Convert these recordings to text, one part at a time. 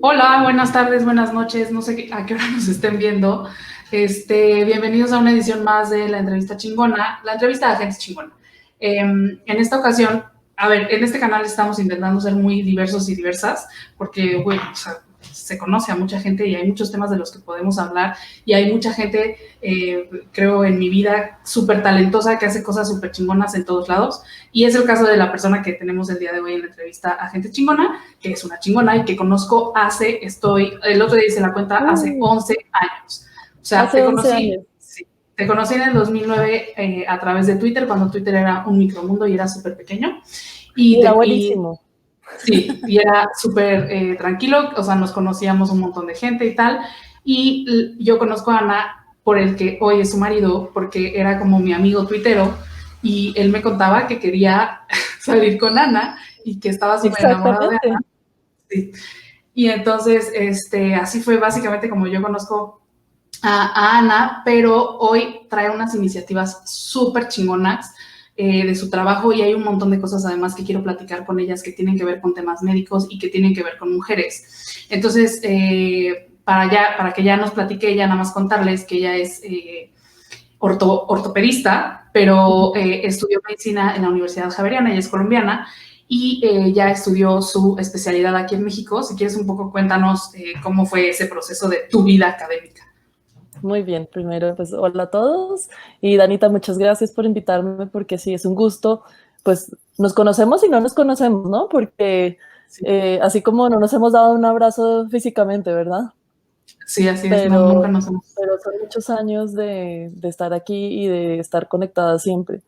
Hola, buenas tardes, buenas noches, no sé a qué hora nos estén viendo. Bienvenidos a una edición más de la entrevista chingona, la entrevista de gente chingona. En esta ocasión, a ver, en este canal estamos intentando ser muy diversos y diversas, porque, bueno, o sea, se conoce a mucha gente y hay muchos temas de los que podemos hablar y hay mucha gente, creo, en mi vida súper talentosa que hace cosas súper chingonas en todos lados. Y es el caso de la persona que tenemos el día de hoy en la entrevista a gente chingona, que es una chingona y que conozco el otro día hice la cuenta, hace 11 años. O sea, Hace 11 años. sí, te conocí en el 2009 a través de Twitter, cuando Twitter era un micromundo y era súper pequeño. Y Y, era te, y buenísimo. sí, y era súper tranquilo, o sea, nos conocíamos un montón de gente y tal. Y yo conozco a Ana por el que hoy es su marido, porque era como mi amigo tuitero, y él me contaba que quería salir con Ana y que estaba súper enamorado de Ana. Exactamente. Sí. Y entonces, así fue básicamente como yo conozco a Ana, pero hoy trae unas iniciativas súper chingonas de su trabajo y hay un montón de cosas además que quiero platicar con ellas que tienen que ver con temas médicos y que tienen que ver con mujeres. Entonces, para que ya nos platique ella, nada más contarles que ella es ortopedista, pero estudió medicina en la Universidad Javeriana, ella es colombiana, y ya estudió su especialidad aquí en México. Si quieres un poco, cuéntanos cómo fue ese proceso de tu vida académica. Muy bien, primero pues hola a todos y Danita, muchas gracias por invitarme porque sí, es un gusto, pues nos conocemos y no nos conocemos, ¿no? Porque Sí, así como no nos hemos dado un abrazo físicamente, ¿verdad? sí, así es, no, nunca Pero, nos hemos... pero son muchos años de estar aquí y de estar conectada siempre.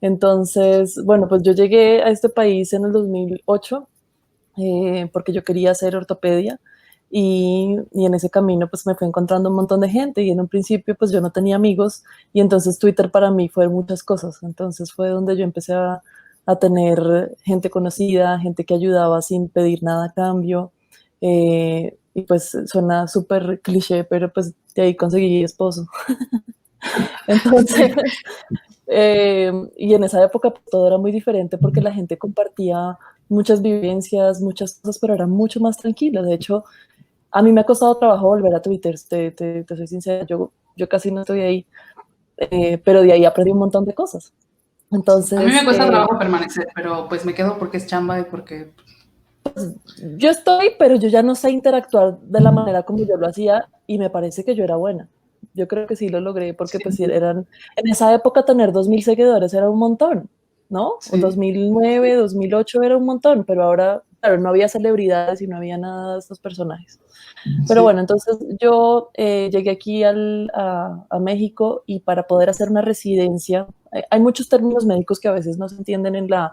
Entonces, bueno, pues yo llegué a este país en el 2008 porque yo quería hacer ortopedia y en ese camino pues me fui encontrando un montón de gente y en un principio pues yo no tenía amigos y entonces Twitter para mí fue muchas cosas, entonces fue donde yo empecé a tener gente conocida, gente que ayudaba sin pedir nada a cambio y pues suena súper cliché, pero pues de ahí conseguí esposo. Sí, Entonces, y en esa época pues, todo era muy diferente porque la gente compartía muchas vivencias, muchas cosas, pero era mucho más tranquila. De hecho, a mí me ha costado trabajo volver a Twitter, te soy sincera, yo casi no estoy ahí, pero de ahí aprendí un montón de cosas. sí. A mí me Entonces, cuesta trabajo permanecer, pero pues me quedo porque es chamba y porque... yo estoy, pero yo ya no sé interactuar de la manera como yo lo hacía y me parece que yo era buena. Yo creo que sí lo logré porque Sí, pues eran, en esa época tener 2000 seguidores era un montón, ¿no? sí, 2009, 2008 era un montón, pero ahora, claro, no había celebridades y no había nada de estos personajes. Pero sí. bueno, entonces yo llegué aquí a México y para poder hacer una residencia, hay muchos términos médicos que a veces no se entienden en la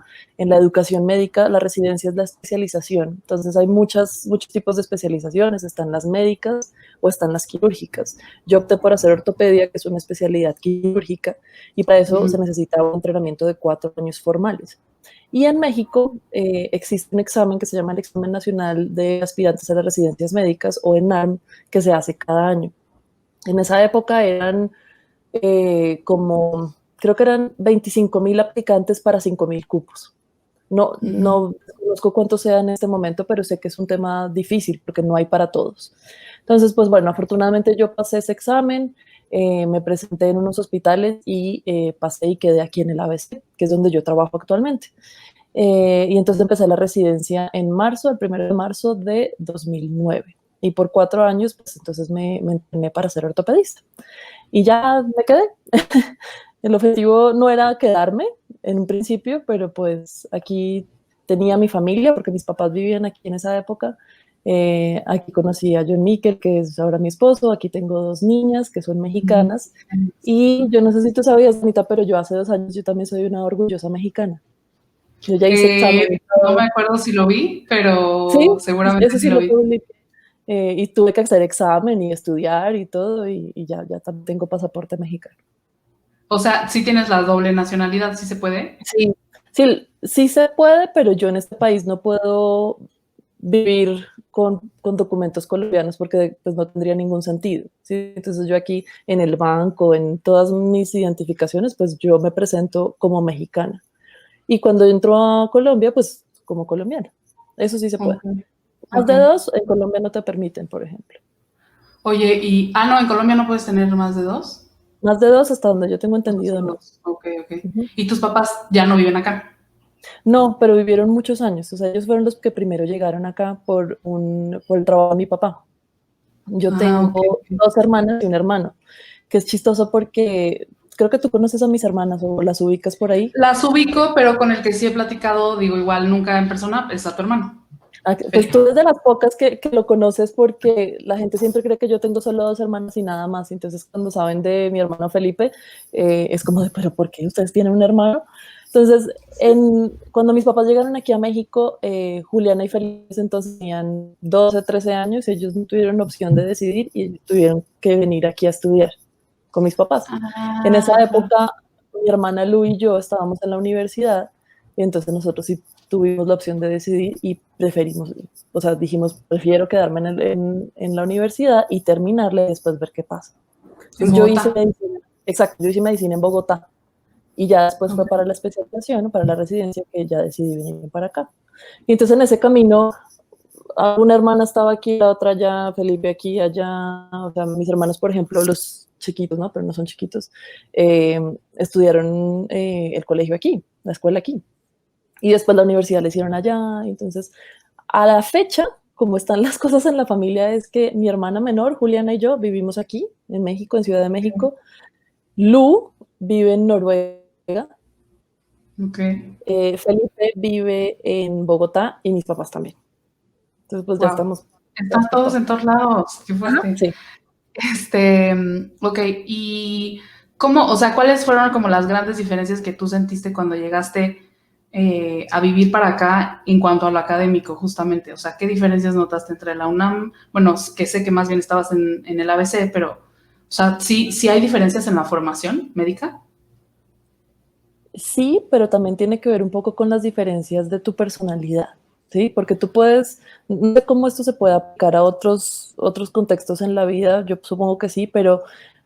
educación médica. La residencia es la especialización. Entonces hay muchos tipos de especializaciones, están las médicas o están las quirúrgicas. Yo opté por hacer ortopedia, que es una especialidad quirúrgica, y para eso se Ujú. necesitaba un entrenamiento de 4 años formales. Y en México existe un examen que se llama el Examen Nacional de Aspirantes a las Residencias Médicas, o ENARM, que se hace cada año. En esa época eran creo que eran 25,000 aplicantes para 5,000 cupos. No, Ujú. no conozco cuántos sea en este momento, pero sé que es un tema difícil porque no hay para todos. Entonces, pues bueno, afortunadamente yo pasé ese examen, me presenté en unos hospitales y pasé y quedé aquí en el ABC, que es donde yo trabajo actualmente. Y entonces empecé la residencia en marzo, el 1 de marzo de 2009. Y por 4 años, pues entonces me entrené para ser ortopedista. Y ya me quedé. El objetivo no era quedarme en un principio, pero pues aquí tenía mi familia, porque mis papás vivían aquí en esa época. Aquí conocí a John Miquel, que es ahora mi esposo. Aquí tengo 2 niñas que son Ujú. mexicanas. Y yo no sé si tú sabías, Anita, pero yo hace 2 años yo también soy una orgullosa mexicana. Yo ya hice examen y No me todo. acuerdo si lo vi, Sí, pero seguramente eso sí sí lo lo vi. publiqué. Y tuve que hacer examen y estudiar y todo, y ya también tengo pasaporte mexicano. O sea, sí tienes la doble nacionalidad, sí se puede. Sí, sí, sí se puede, pero yo en este país no puedo vivir con documentos colombianos porque pues, no tendría ningún sentido. ¿Sí? Entonces yo aquí en el banco, en todas mis identificaciones, pues yo me presento como mexicana. Y cuando entro a Colombia, pues como colombiana. Eso sí se puede. Okay. Más Ok. de dos, en Colombia no te permiten, por ejemplo. Oye, no, en Colombia no puedes tener más de dos. Más de dos, hasta donde yo tengo O sea, entendido, solo no. dos. Ok, ok. Ujú. ¿Y tus papás ya no viven acá? No, pero vivieron muchos años. O sea, ellos fueron los que primero llegaron acá por el trabajo de mi papá. Yo Ah, ok, tengo ok. dos hermanas y un hermano, que es chistoso porque creo que tú conoces a mis hermanas o las ubicas por ahí. Las ubico, pero con el que sí he platicado, digo, igual nunca en persona, es a tu hermano, Pues Felipe. tú eres de las pocas que lo conoces porque la gente siempre cree que yo tengo solo dos hermanas y nada más. Entonces, cuando saben de mi hermano Felipe, es como de, ¿pero por qué ustedes tienen un hermano? Entonces, cuando mis papás llegaron aquí a México, Juliana y Felipe entonces tenían 12, 13 años, ellos no tuvieron opción de decidir y tuvieron que venir aquí a estudiar con mis papás. En esa Ajá. época, mi hermana Lu y yo estábamos en la universidad y entonces nosotros sí tuvimos la opción de decidir y preferimos, o sea, dijimos, prefiero quedarme en la universidad y terminarle y después ver qué pasa. En Entonces yo hice Bogotá. medicina, exacto, yo hice medicina en Bogotá y ya después fue para Ok. la especialización, para la residencia, que ya decidí venir para acá. Y entonces en ese camino, una hermana estaba aquí, la otra allá, Felipe aquí, allá, o sea, mis hermanos, por ejemplo, los chiquitos, ¿no? Pero no son chiquitos, eh, estudiaron el colegio aquí, la escuela aquí. Y después la universidad la hicieron allá. Entonces, a la fecha, como están las cosas en la familia, es que mi hermana menor, Juliana y yo, vivimos aquí, en México, en Ciudad de México. Lu vive en Noruega. Ok. Felipe vive en Bogotá y mis papás también. Entonces, pues ya Wow. estamos Están todos por todos todo. en todos lados. Qué Ajá. fuerte. Sí. Ok. ¿Y cómo, o sea, cuáles fueron como las grandes diferencias que tú sentiste cuando llegaste a vivir para acá en cuanto a lo académico, justamente? O sea, ¿qué diferencias notaste entre la UNAM? Bueno, que sé que más bien estabas en el ABC, pero, o sea, sí hay diferencias en la formación médica. Sí, pero también tiene que ver un poco con las diferencias de tu personalidad, ¿sí? Porque tú puedes, no sé cómo esto se puede aplicar a otros contextos en la vida, yo supongo que sí, pero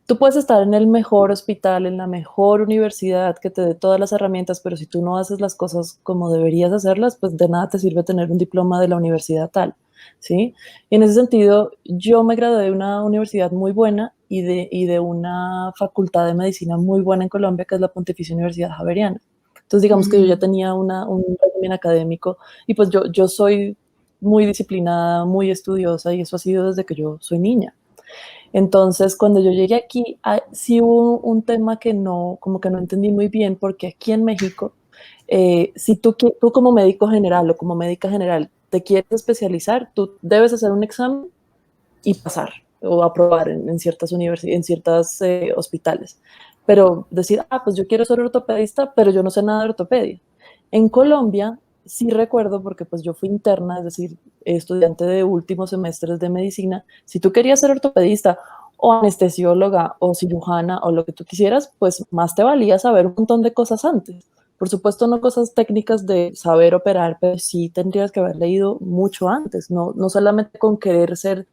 tú puedes estar en el mejor hospital, en la mejor universidad que te dé todas las herramientas, pero si tú no haces las cosas como deberías hacerlas, pues de nada te sirve tener un diploma de la universidad tal, ¿sí? Y en ese sentido, yo me gradué de una universidad muy buena y de una facultad de medicina muy buena en Colombia, que es la Pontificia Universidad Javeriana. Entonces, digamos que yo ya Mm, tenía un régimen académico y pues yo soy muy disciplinada, muy estudiosa y eso ha sido desde que yo soy niña. Entonces, cuando yo llegué aquí, sí hubo un tema que no, como que no entendí muy bien, porque aquí en México, si tú como médico general o como médica general te quieres especializar, tú debes hacer un examen y pasar o aprobar en ciertas universidades, en ciertos hospitales. Pero decir, pues yo quiero ser ortopedista, pero yo no sé nada de ortopedia. En Colombia, sí recuerdo, porque pues yo fui interna, es decir, estudiante de últimos semestres de medicina, si tú querías ser ortopedista o anestesióloga o cirujana o lo que tú quisieras, pues más te valía saber un montón de cosas antes. Por supuesto, no cosas técnicas de saber operar, pero sí tendrías que haber leído mucho antes, no solamente con querer ser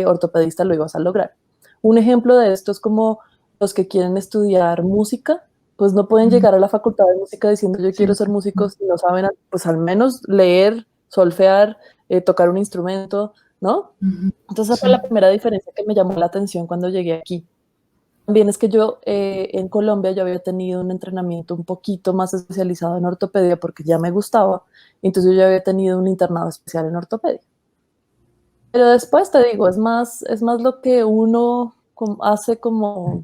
ortopedista lo ibas a lograr. Un ejemplo de esto es como los que quieren estudiar música, pues no pueden mm, llegar a la facultad de música diciendo yo quiero sí. ser músico si no saben, pues al menos leer, solfear, tocar un instrumento, ¿no? Ujú, Entonces esa fue la sí. primera diferencia que me llamó la atención cuando llegué aquí. También es que yo en Colombia yo había tenido un entrenamiento un poquito más especializado en ortopedia porque ya me gustaba, entonces yo ya había tenido un internado especial en ortopedia. Pero después te digo, es más lo que uno hace como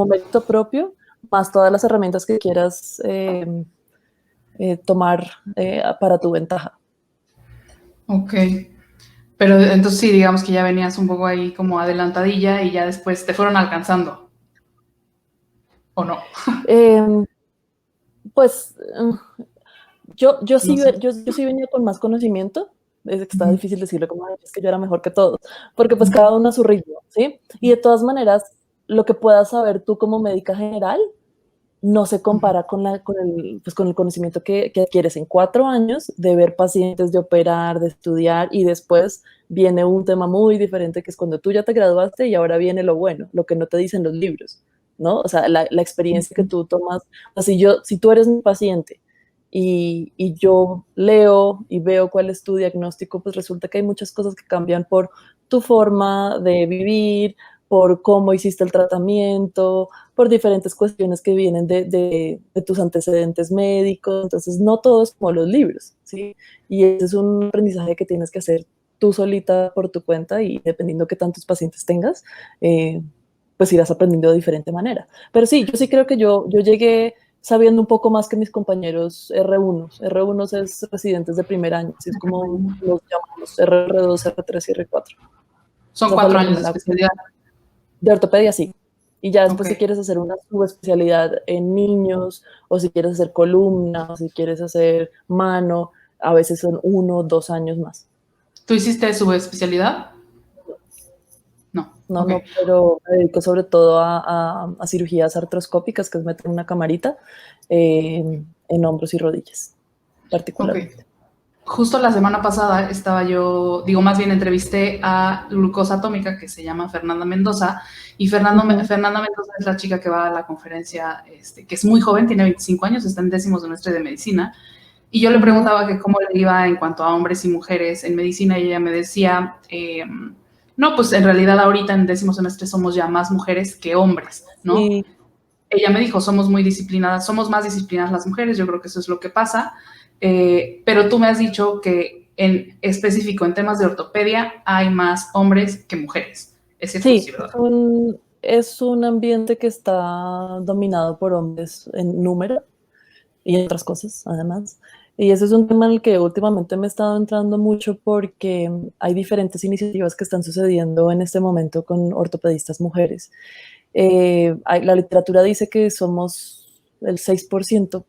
mérito propio, más todas las herramientas que quieras tomar para tu ventaja. Ok. Pero entonces sí, digamos que ya venías un poco ahí como adelantadilla y ya después te fueron alcanzando, ¿o no? Eh, pues yo, No sí, sé. yo sí venía con más conocimiento, es que está Ujú, difícil decirlo como "Ay, es que yo era mejor que todos, porque pues ujú, cada uno a su ritmo, ¿sí? Y de todas maneras, lo que puedas saber tú como médica general no se ujú. compara con el conocimiento que adquieres en 4 años de ver pacientes, de operar, de estudiar y después viene un tema muy diferente que es cuando tú ya te graduaste y ahora viene lo bueno, lo que no te dicen los libros, ¿no? O sea, la experiencia que tú tomas, o sea, si tú eres mi paciente y yo leo y veo cuál es tu diagnóstico, pues resulta que hay muchas cosas que cambian por tu forma de vivir, por cómo hiciste el tratamiento, por diferentes cuestiones que vienen de tus antecedentes médicos. Entonces, no todo es como los libros, ¿sí? Y ese es un aprendizaje que tienes que hacer tú solita por tu cuenta y dependiendo qué tantos pacientes tengas, pues irás aprendiendo de diferente manera. Pero sí, yo sí creo que yo llegué sabiendo un poco más que mis compañeros R1s. R1s es residentes de primer año, así es como los llamamos R2, R3 y R4. Son Esa fue 4 años de primera especialidad. de ortopedia, sí. Y ya Ok. después si quieres hacer una subespecialidad en niños, o si quieres hacer columna, o si quieres hacer mano, a veces son 1 o 2 años más. ¿Tú hiciste subespecialidad? No. No, Ok. no, pero me dedico sobre todo a cirugías artroscópicas, que es meter una camarita en hombros y rodillas, Ok. particularmente. Justo la semana pasada estaba yo, digo, más bien entrevisté a Glucosa Atómica, que se llama Fernanda Mendoza, y Fernanda Mendoza es la chica que va a la conferencia, que es muy joven, tiene 25 años, está en 10º semestre de medicina, y yo le preguntaba que cómo le iba en cuanto a hombres y mujeres en medicina, y ella me decía, no, pues en realidad ahorita en 10º semestre somos ya más mujeres que hombres, ¿no? Sí, Ella me dijo, somos muy disciplinadas, somos más disciplinadas las mujeres, yo creo que eso es lo que pasa, pero tú me has dicho que en específico en temas de ortopedia hay más hombres que mujeres. ¿Es cierto? sí, Sí, ¿verdad? es un ambiente que está dominado por hombres en número y otras cosas, además. Y ese es un tema en el que últimamente me he estado entrando mucho porque hay diferentes iniciativas que están sucediendo en este momento con ortopedistas mujeres. La literatura dice que somos el 6%,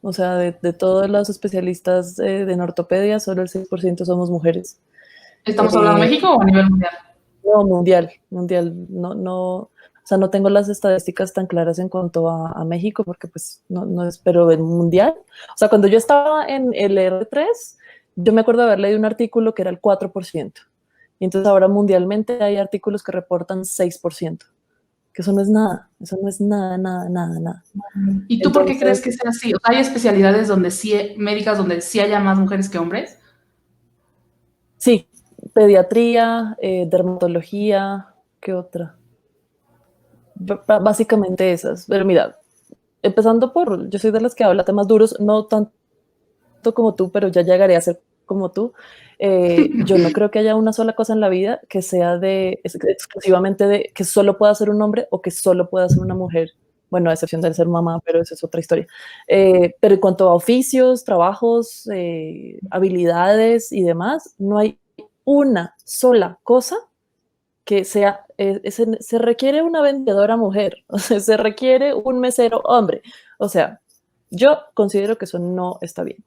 o sea, de todos los especialistas en ortopedia, solo el 6% somos mujeres. ¿Estamos hablando de Eh, México o a nivel mundial? no, mundial, o sea, no tengo las estadísticas tan claras en cuanto a México, porque pues no es, pero en mundial, o sea, cuando yo estaba en el R3, yo me acuerdo de haber leído un artículo que era el 4%, y entonces ahora mundialmente hay artículos que reportan 6%, que eso no es nada, nada, nada, nada. ¿Y tú por qué crees Entonces, que sea así? O sea, hay especialidades donde sí, médicas donde sí haya más mujeres que hombres. sí, pediatría, dermatología, ¿qué otra? Básicamente esas, pero mira, empezando por, yo soy de las que habla temas duros, no tanto como tú, pero ya llegaré a ser como tú. Yo no creo que haya una sola cosa en la vida que sea exclusivamente de que solo pueda ser un hombre o que solo pueda ser una mujer. Bueno, a excepción de ser mamá, pero eso es otra historia. Pero en cuanto a oficios, trabajos, habilidades y demás, no hay una sola cosa que sea, se requiere una vendedora mujer, o sea, se requiere un mesero hombre. O sea, yo considero que eso no está bien.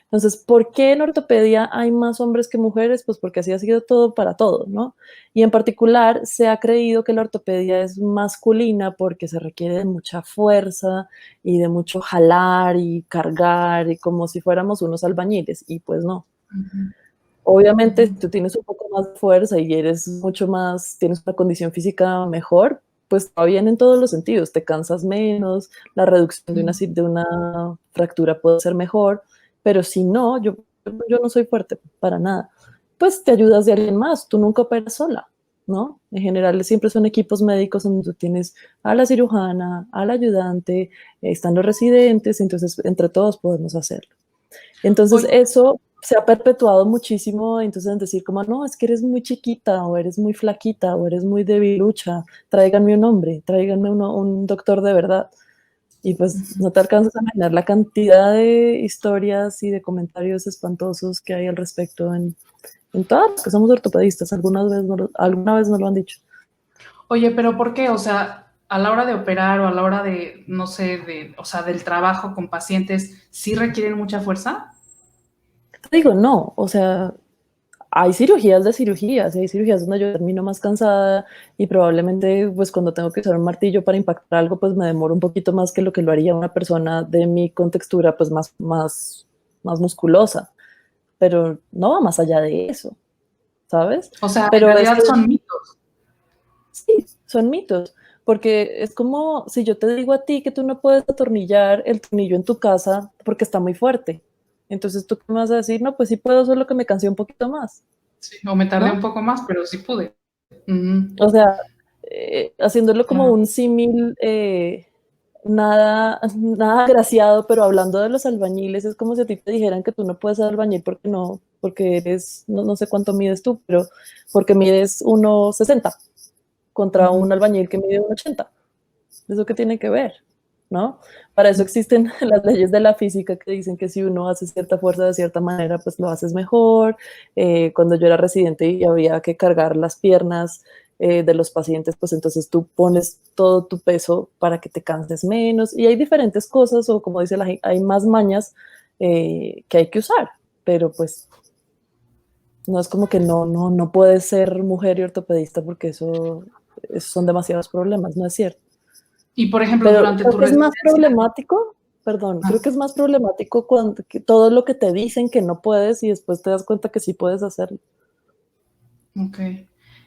Entonces, ¿por qué en ortopedia hay más hombres que mujeres? Pues porque así ha sido todo para todo, ¿no? Y en particular se ha creído que la ortopedia es masculina porque se requiere de mucha fuerza y de mucho jalar y cargar y como si fuéramos unos albañiles, y pues no. Obviamente, si tú tienes un poco más de fuerza y eres mucho más, tienes una condición física mejor, pues va bien en todos los sentidos, te cansas menos, la reducción de una fractura puede ser mejor, pero si no, yo no soy fuerte para nada, pues te ayudas de alguien más, tú nunca operas sola, ¿no? En general siempre son equipos médicos donde tú tienes a la cirujana, al ayudante, están los residentes, entonces entre todos podemos hacerlo. Entonces Oye, eso se ha perpetuado muchísimo, entonces en decir como, no, es que eres muy chiquita, o eres muy flaquita, o eres muy debilucha, tráiganme un hombre, tráiganme un doctor de verdad. Y pues no te alcanzas a imaginar la cantidad de historias y de comentarios espantosos que hay al respecto en todas las que somos ortopedistas, alguna vez nos lo han dicho. oye, pero ¿por qué? O sea, a la hora de operar o a la hora de, no sé, o sea, del trabajo con pacientes, ¿sí requieren mucha fuerza? Te digo, no, o sea, hay cirugías de cirugías, y hay cirugías donde yo termino más cansada y probablemente pues cuando tengo que usar un martillo para impactar algo pues me demoro un poquito más que lo que lo haría una persona de mi contextura pues más musculosa, pero no va más allá de eso, ¿sabes? O sea, en Pero es realidad que son mitos. sí, son mitos. porque es como si yo te digo a ti que tú no puedes atornillar el tornillo en tu casa porque está muy fuerte. Entonces, ¿tú qué me vas a decir? No, pues sí puedo, solo que me cansé un poquito más, Sí, o me tardé un ¿no? poco más, pero sí pude. Ujú, O sea, haciéndolo como claro. un símil, nada agraciado, pero hablando de los albañiles, es como si a ti te dijeran que tú no puedes ser albañil porque no, porque eres, no sé cuánto mides tú, pero porque mides 1,60 contra un Ujú. albañil que mide 1,80. ¿Eso qué tiene que ver? ¿No? Para eso existen las leyes de la física que dicen que si uno hace cierta fuerza de cierta manera, pues lo haces mejor. Cuando yo era residente y había que cargar las piernas de los pacientes, pues entonces tú pones todo tu peso para que te canses menos. Y hay diferentes cosas, o como dice la gente, hay más mañas que hay que usar, pero pues no es como que no puedes ser mujer y ortopedista porque eso son demasiados problemas, no es cierto. Y por ejemplo, Pero durante creo tu que es más residencia, problemático, perdón, ah, creo que es más problemático cuando todo lo que te dicen que no puedes y después te das cuenta que sí puedes hacerlo. ok.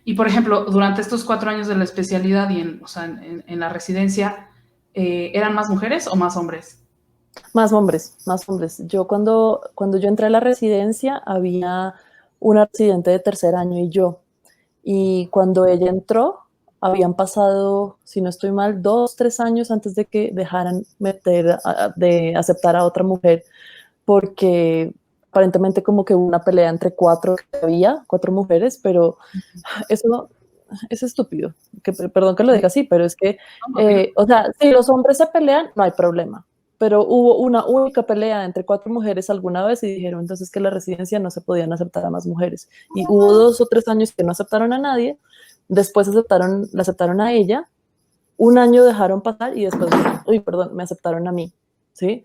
Y por ejemplo, durante estos 4 años de la especialidad y en, o sea, en la residencia, ¿eran más mujeres o más hombres? Más hombres, más hombres. Yo cuando yo entré a la residencia había una residente de tercer año y yo. Y cuando ella entró, habían pasado, si no estoy mal, 2, 3 años antes de que dejaran de aceptar a otra mujer, porque aparentemente como que hubo una pelea entre cuatro que había, cuatro mujeres, pero eso es estúpido. Perdón que lo diga así, pero es que, No, dilo. o sea, si los hombres se pelean, no hay problema. Pero hubo una única pelea entre cuatro mujeres alguna vez y dijeron entonces que la residencia no se podían aceptar a más mujeres. Y hubo 2 o 3 años que no aceptaron a nadie, después la aceptaron a ella, un año dejaron pasar y después, uy, perdón, me aceptaron a mí, ¿sí? Wow.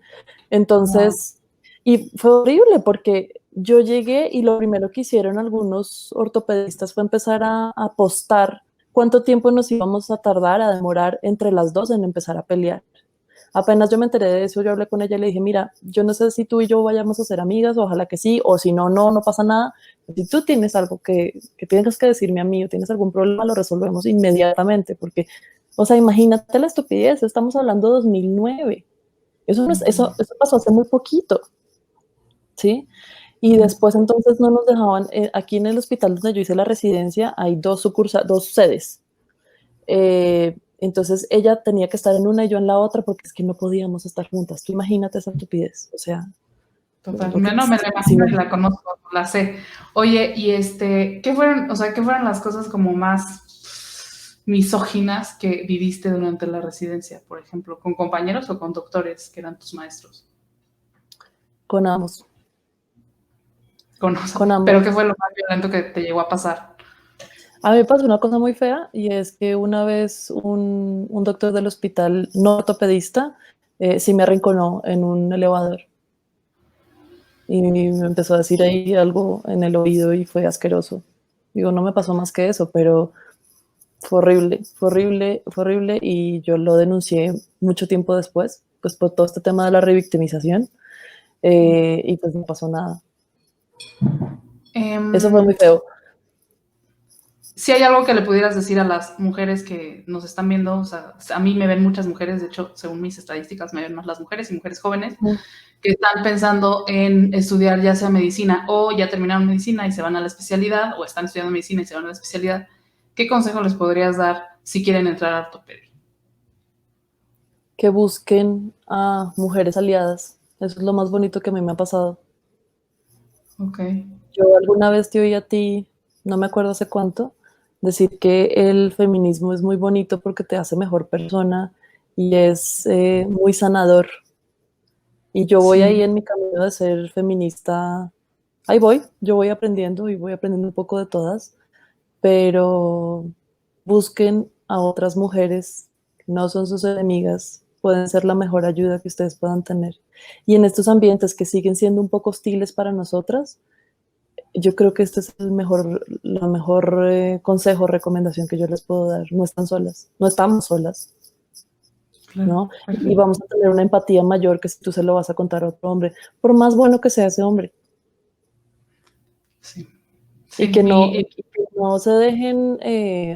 Entonces, y fue horrible porque yo llegué y lo primero que hicieron algunos ortopedistas fue empezar a postar cuánto tiempo nos íbamos a tardar, a demorar entre las dos en empezar a pelear. Apenas yo me enteré de eso, yo hablé con ella y le dije, mira, yo no sé si tú y yo vayamos a ser amigas, ojalá que sí, o si no, no pasa nada. Si tú tienes algo que tienes que decirme a mí o tienes algún problema, lo resolvemos inmediatamente, porque, o sea, imagínate la estupidez, estamos hablando de 2009. Eso, no es, eso pasó hace muy poquito, ¿sí? Y después entonces no nos dejaban, aquí en el hospital donde yo hice la residencia hay dos sedes. Entonces ella tenía que estar en una y yo en la otra porque es que no podíamos estar juntas. Tú imagínate esa estupidez. O sea, Total. lo que No, me la sí, imagino y la conozco, la sé. Oye, y ¿qué fueron, o sea, qué fueron las cosas como más misóginas que viviste durante la residencia, por ejemplo, con compañeros o con doctores que eran tus maestros? con ambos, Con, o sea, con pero ambos. ¿qué fue lo más violento que te llegó a pasar? A mí me pasó una cosa muy fea y es que una vez un doctor del hospital no ortopedista sí me arrinconó en un elevador y me empezó a decir ahí algo en el oído y fue asqueroso. Digo, no me pasó más que eso, pero fue horrible, fue horrible, fue horrible y yo lo denuncié mucho tiempo después, pues por todo este tema de la revictimización y pues no pasó nada. Eso fue muy Eh, feo. si hay algo que le pudieras decir a las mujeres que nos están viendo, o sea, a mí me ven muchas mujeres, de hecho, según mis estadísticas, me ven más las mujeres y mujeres jóvenes que están pensando en estudiar ya sea medicina o ya terminaron medicina y se van a la especialidad o están estudiando medicina y se van a la especialidad. ¿Qué consejo les podrías dar si quieren entrar a ortopedia? Que busquen a mujeres aliadas. Eso es lo más bonito que a mí me ha pasado. Ok. Yo alguna vez te oí a ti, no me acuerdo hace cuánto, decir que el feminismo es muy bonito porque te hace mejor persona y es muy sanador. Y yo voy ahí Sí. en mi camino de ser feminista, ahí voy, yo voy aprendiendo y voy aprendiendo un poco de todas, pero busquen a otras mujeres, que no son sus enemigas, pueden ser la mejor ayuda que ustedes puedan tener. Y en estos ambientes que siguen siendo un poco hostiles para nosotras, yo creo que este es la mejor consejo, recomendación que yo les puedo dar. No están solas, no estamos solas, Claro, ¿no? Y perfecto. vamos a tener una empatía mayor que si tú se lo vas a contar a otro hombre, por más bueno que sea ese hombre. Sí. Y Sí, y que no se dejen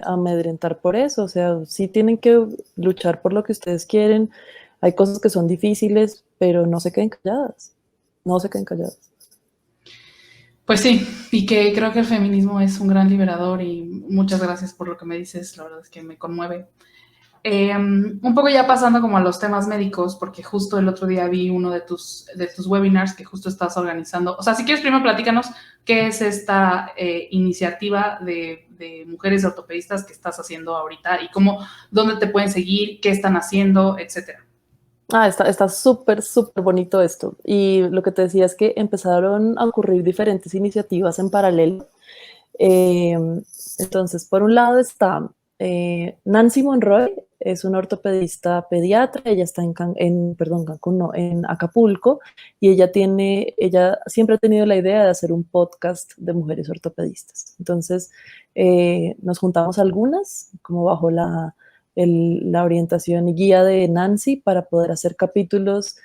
amedrentar por eso, o sea, sí tienen que luchar por lo que ustedes quieren. Hay cosas que son difíciles, pero no se queden calladas, no se queden calladas. pues sí, y que creo que el feminismo es un gran liberador y muchas gracias por lo que me dices, la verdad es que me conmueve. Un poco ya pasando como a los temas médicos, porque justo el otro día vi uno de tus webinars que justo estás organizando. O sea, si quieres, primero platícanos qué es esta iniciativa de mujeres ortopedistas que estás haciendo ahorita y cómo, dónde te pueden seguir, qué están haciendo, etcétera. Está súper, súper bonito esto. Y lo que te decía es que empezaron a ocurrir diferentes iniciativas en paralelo. Eh, entonces, por un lado está Nancy Monroy, es una ortopedista pediatra, ella está perdón, Cancún, no, en Acapulco, y ella siempre ha tenido la idea de hacer un podcast de mujeres ortopedistas. Entonces, nos juntamos algunas, como bajo la orientación y guía de Nancy, para poder hacer capítulos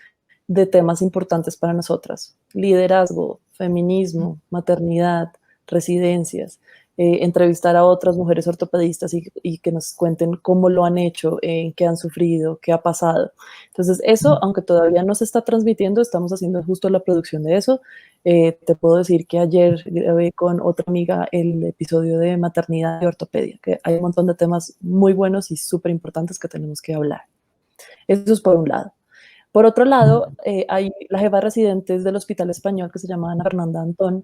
de temas importantes para nosotras: liderazgo, feminismo, maternidad, residencias, entrevistar a otras mujeres ortopedistas y que nos cuenten cómo lo han hecho, qué han sufrido, qué ha pasado. Entonces, eso, aunque todavía no se está transmitiendo, estamos haciendo justo la producción de eso. Te puedo decir que ayer grabé con otra amiga el episodio de maternidad y ortopedia, que hay un montón de temas muy buenos y súper importantes que tenemos que hablar. Eso es por un lado. Por otro lado, hay la jefa de residentes del Hospital Español, que se llama Ana Fernanda Antón.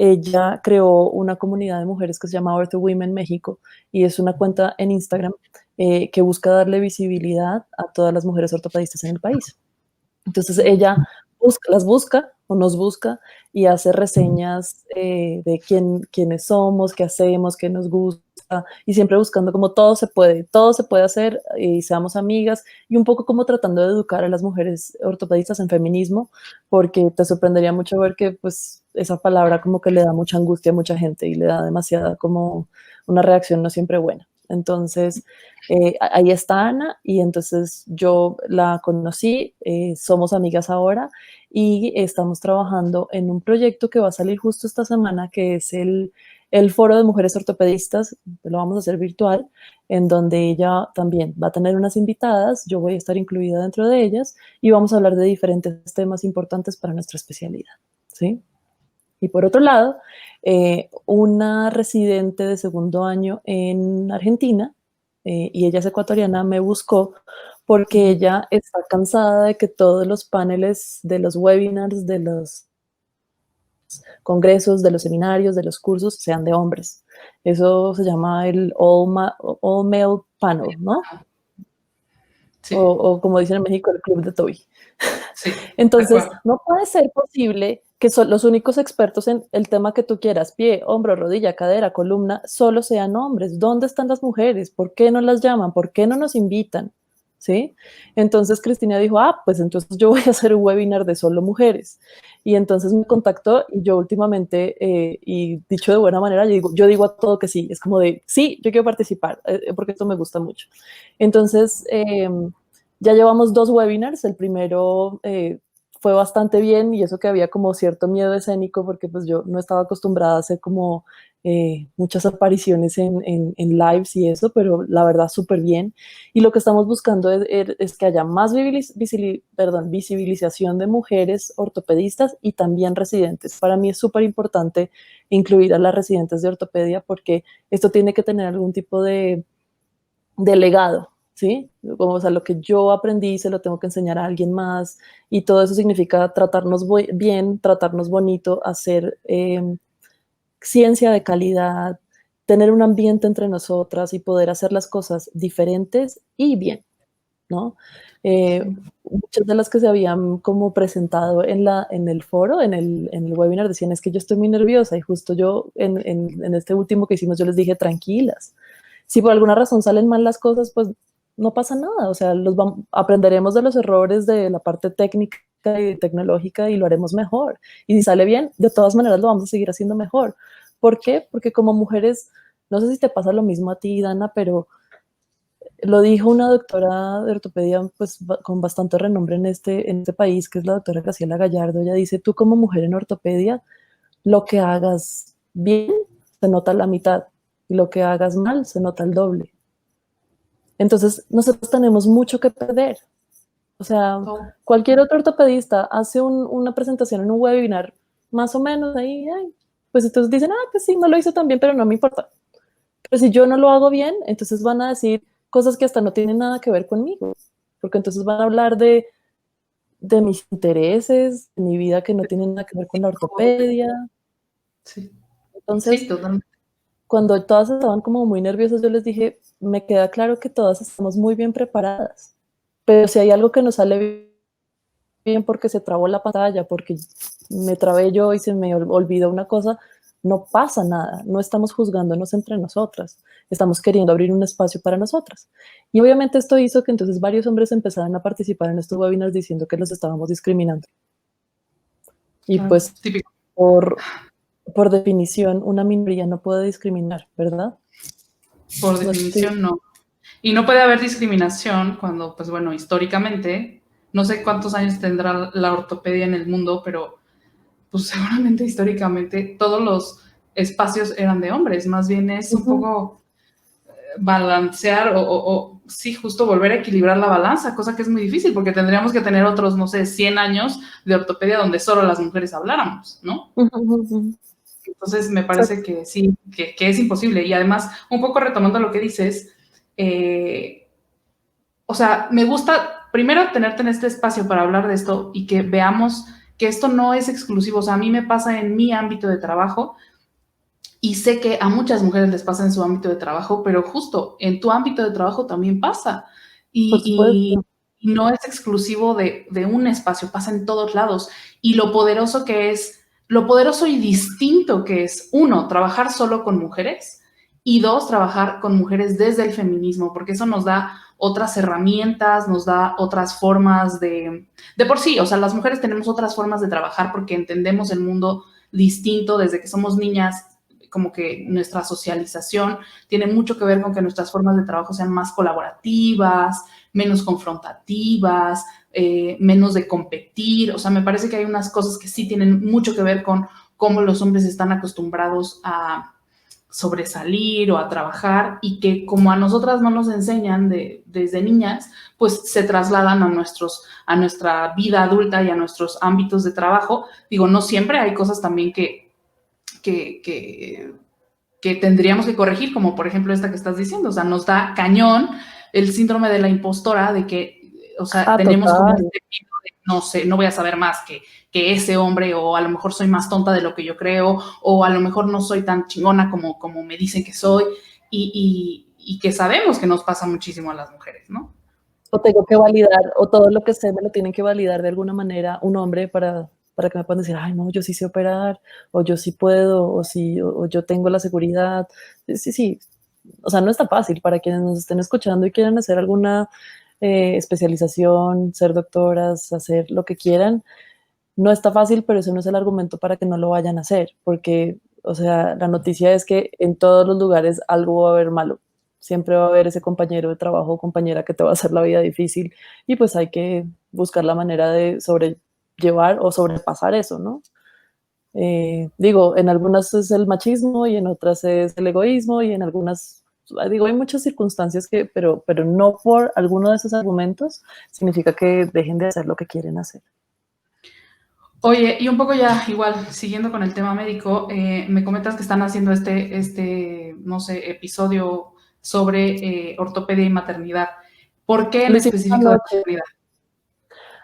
Ella creó una comunidad de mujeres que se llama Ortho Women México, y es una cuenta en Instagram que busca darle visibilidad a todas las mujeres ortopedistas en el país. Entonces ella las busca o nos busca y hace reseñas de quiénes somos, qué hacemos, qué nos gusta, y siempre buscando como todo se puede hacer, y seamos amigas, y un poco como tratando de educar a las mujeres ortopedistas en feminismo, porque te sorprendería mucho ver que pues esa palabra como que le da mucha angustia a mucha gente y le da demasiada como una reacción no siempre buena. Entonces, ahí está Ana, y entonces yo la conocí, somos amigas ahora, y estamos trabajando en un proyecto que va a salir justo esta semana, que es el Foro de Mujeres Ortopedistas. Lo vamos a hacer virtual, en donde ella también va a tener unas invitadas, yo voy a estar incluida dentro de ellas, y vamos a hablar de diferentes temas importantes para nuestra especialidad, ¿sí? Y por otro lado, una residente de segundo año en Argentina, y ella es ecuatoriana, me buscó porque ella está cansada de que todos los paneles de los webinars, de los congresos, de los seminarios, de los cursos sean de hombres. Eso se llama el all male panel, ¿no? Sí, O como dicen en México, el club de Toby. sí, de Entonces, acuerdo. no puede ser posible que son los únicos expertos en el tema que tú quieras: pie, hombro, rodilla, cadera, columna, solo sean hombres. ¿Dónde están las mujeres? ¿Por qué no las llaman? ¿Por qué no nos invitan? ¿Sí? Entonces Cristina dijo, pues entonces yo voy a hacer un webinar de solo mujeres. Y entonces me contactó, y yo últimamente, y dicho de buena manera, yo digo a todo que sí. Es como de, sí, yo quiero participar, porque esto me gusta mucho. Entonces, ya llevamos 2 webinars. El primero fue bastante bien, y eso que había como cierto miedo escénico, porque pues yo no estaba acostumbrada a hacer como muchas apariciones en lives y eso, pero la verdad súper bien. Y lo que estamos buscando es que haya más visibilización de mujeres ortopedistas y también residentes. Para mí es súper importante incluir a las residentes de ortopedia, porque esto tiene que tener algún tipo de legado, ¿sí? Como, o sea, lo que yo aprendí se lo tengo que enseñar a alguien más, y todo eso significa tratarnos bien, tratarnos bonito, hacer ciencia de calidad, tener un ambiente entre nosotras y poder hacer las cosas diferentes y bien, ¿no? Eh, Sí. Muchas de las que se habían como presentado en el foro, en el webinar, decían: es que yo estoy muy nerviosa, y justo yo en este último que hicimos yo les dije: tranquilas, si por alguna razón salen mal las cosas, pues no pasa nada, o sea, aprenderemos de los errores de la parte técnica y tecnológica y lo haremos mejor. Y si sale bien, de todas maneras lo vamos a seguir haciendo mejor. ¿Por qué? Porque como mujeres, no sé si te pasa lo mismo a ti, Dana, pero lo dijo una doctora de ortopedia pues con bastante renombre en este país, que es la doctora Graciela Gallardo. Ella dice: tú como mujer en ortopedia, lo que hagas bien, se nota la mitad, y lo que hagas mal, se nota el doble. Entonces, nosotros tenemos mucho que perder. O sea, Todo. cualquier otro ortopedista hace una presentación en un webinar, más o menos ahí, ay, pues entonces dicen, ah, pues sí, no lo hizo tan bien, pero no me importa. Pero si yo no lo hago bien, entonces van a decir cosas que hasta no tienen nada que ver conmigo, porque entonces van a hablar de mis intereses, de mi vida que no tienen nada que ver con la ortopedia. Sí, sí, Entonces, totalmente. cuando todas estaban como muy nerviosas, yo les dije, me queda claro que todas estamos muy bien preparadas, pero si hay algo que no sale bien porque se trabó la pantalla, porque me trabé yo y se me olvidó una cosa, no pasa nada, no estamos juzgándonos entre nosotras, estamos queriendo abrir un espacio para nosotras. Y obviamente esto hizo que entonces varios hombres empezaran a participar en estos webinars diciendo que los estábamos discriminando. Y Claro, pues típico. por, por definición una minoría no puede discriminar, ¿verdad? Por No sé si... definición, no. Y no puede haber discriminación cuando, pues bueno, históricamente, no sé cuántos años tendrá la ortopedia en el mundo, pero pues seguramente históricamente todos los espacios eran de hombres. Más bien es un poco balancear o sí, justo volver a equilibrar la balanza, cosa que es muy difícil porque tendríamos que tener otros, no sé, 100 años de ortopedia donde solo las mujeres habláramos, ¿no? Entonces me parece que sí, que es imposible. Y además, un poco retomando lo que dices, o sea, me gusta primero tenerte en este espacio para hablar de esto y que veamos que esto no es exclusivo. O sea, a mí me pasa en mi ámbito de trabajo y sé que a muchas mujeres les pasa en su ámbito de trabajo, pero justo en tu ámbito de trabajo también pasa. Por Y supuesto. no es exclusivo de un espacio, pasa en todos lados. Y lo poderoso que es, lo poderoso y distinto que es, uno, trabajar solo con mujeres y dos, trabajar con mujeres desde el feminismo, porque eso nos da otras herramientas, nos da otras formas de por sí, o sea, las mujeres tenemos otras formas de trabajar porque entendemos el mundo distinto desde que somos niñas, como que nuestra socialización tiene mucho que ver con que nuestras formas de trabajo sean más colaborativas, menos confrontativas, menos de competir. O sea, me parece que hay unas cosas que sí tienen mucho que ver con cómo los hombres están acostumbrados a sobresalir o a trabajar y que como a nosotras no nos enseñan desde niñas, pues se trasladan a nuestra vida adulta y a nuestros ámbitos de trabajo. Digo, no siempre, hay cosas también que, que, que tendríamos que corregir, como por ejemplo esta que estás diciendo, o sea, nos da cañón el síndrome de la impostora de que, o sea, Ah, tenemos como total. este miedo de, no sé, no voy a saber más que ese hombre, o a lo mejor soy más tonta de lo que yo creo, o a lo mejor no soy tan chingona como me dicen que soy, y que sabemos que nos pasa muchísimo a las mujeres, ¿no? O tengo que validar, o todo lo que sé me lo tienen que validar de alguna manera un hombre para que me puedan decir, ay, no, yo sí sé operar, o yo sí puedo, o, sí, o yo tengo la seguridad. Sí, sí. O sea, no está fácil para quienes nos estén escuchando y quieran hacer alguna especialización, ser doctoras, hacer lo que quieran. No está fácil, pero eso no es el argumento para que no lo vayan a hacer, porque, o sea, la noticia es que en todos los lugares algo va a haber malo. Siempre va a haber ese compañero de trabajo o compañera que te va a hacer la vida difícil y pues hay que buscar la manera de sobrellevar o sobrepasar eso, ¿no? Digo, en algunas es el machismo y en otras es el egoísmo y en algunas, digo, hay muchas circunstancias que, pero no por alguno de esos argumentos significa que dejen de hacer lo que quieren hacer. Oye, y un poco ya igual, siguiendo con el tema médico, me comentas que están haciendo no sé, episodio sobre ortopedia y maternidad. ¿Por qué en Lo hicimos específico de anoche. maternidad?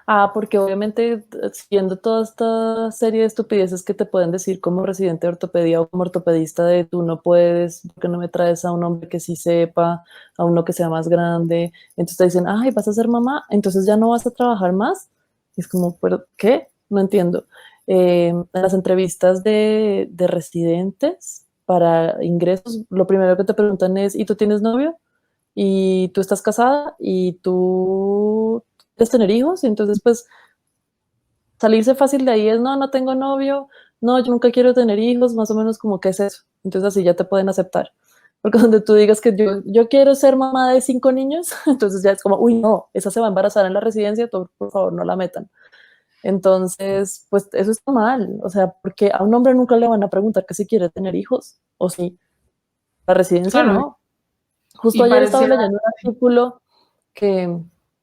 Ah, porque obviamente siguiendo toda esta serie de estupideces que te pueden decir como residente de ortopedia o como ortopedista de tú no puedes, porque no me traes a un hombre que sí sepa, a uno que sea más grande, entonces te dicen, ay, vas a ser mamá, entonces ya no vas a trabajar más. Y es como, ¿pero qué? No entiendo. En las entrevistas de residentes para ingresos, lo primero que te preguntan es, ¿y tú tienes novio? ¿Y tú estás casada? ¿Y tú quieres tener hijos? Y entonces, pues, salirse fácil de ahí es, no, no tengo novio, no, yo nunca quiero tener hijos, más o menos como, ¿qué es eso? Entonces así ya te pueden aceptar. Porque donde tú digas que yo quiero ser mamá de 5 niños, entonces ya es como, uy, no, esa se va a embarazar en la residencia, por favor, no la metan. Entonces, pues eso está mal, o sea, porque a un hombre nunca le van a preguntar que si quiere tener hijos, o sí, la residencia Claro, no. Justo y ayer estaba pareciera, leyendo un artículo que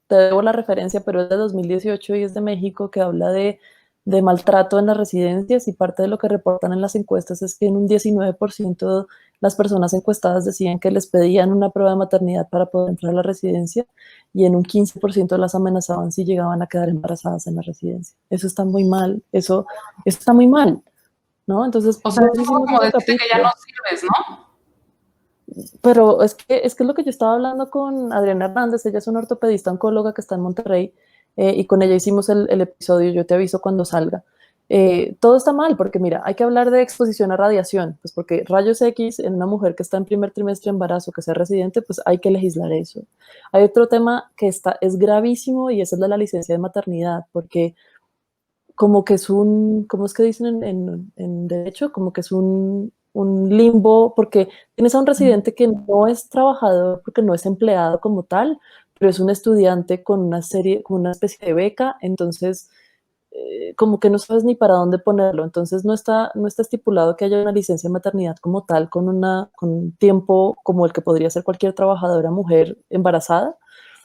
te debo la referencia, pero es de 2018 y es de México, que habla de maltrato en las residencias, y parte de lo que reportan en las encuestas es que en un 19% las personas encuestadas decían que les pedían una prueba de maternidad para poder entrar a la residencia, y en un 15% las amenazaban si llegaban a quedar embarazadas en la residencia. Eso está muy mal, eso está muy mal, ¿no? Entonces, o sea, por es eso un poco hicimos como ese decirte que ya no capítulo. sirves, ¿no? Pero es que es lo que yo estaba hablando con Adriana Hernández. Ella es una ortopedista oncóloga que está en Monterrey, y con ella hicimos el episodio, yo te aviso cuando salga. Todo está mal, porque mira, hay que hablar de exposición a radiación, pues porque rayos X en una mujer que está en primer trimestre de embarazo, que sea residente, pues hay que legislar eso. Hay otro tema que es gravísimo, y ese es de la licencia de maternidad, porque como que es ¿cómo es que dicen en derecho? Como que es un limbo, porque tienes a un residente que no es trabajador, porque no es empleado como tal, pero es un estudiante con una especie de beca. Entonces como que no sabes ni para dónde ponerlo. Entonces no está estipulado que haya una licencia de maternidad como tal, con un tiempo como el que podría ser cualquier trabajadora mujer embarazada.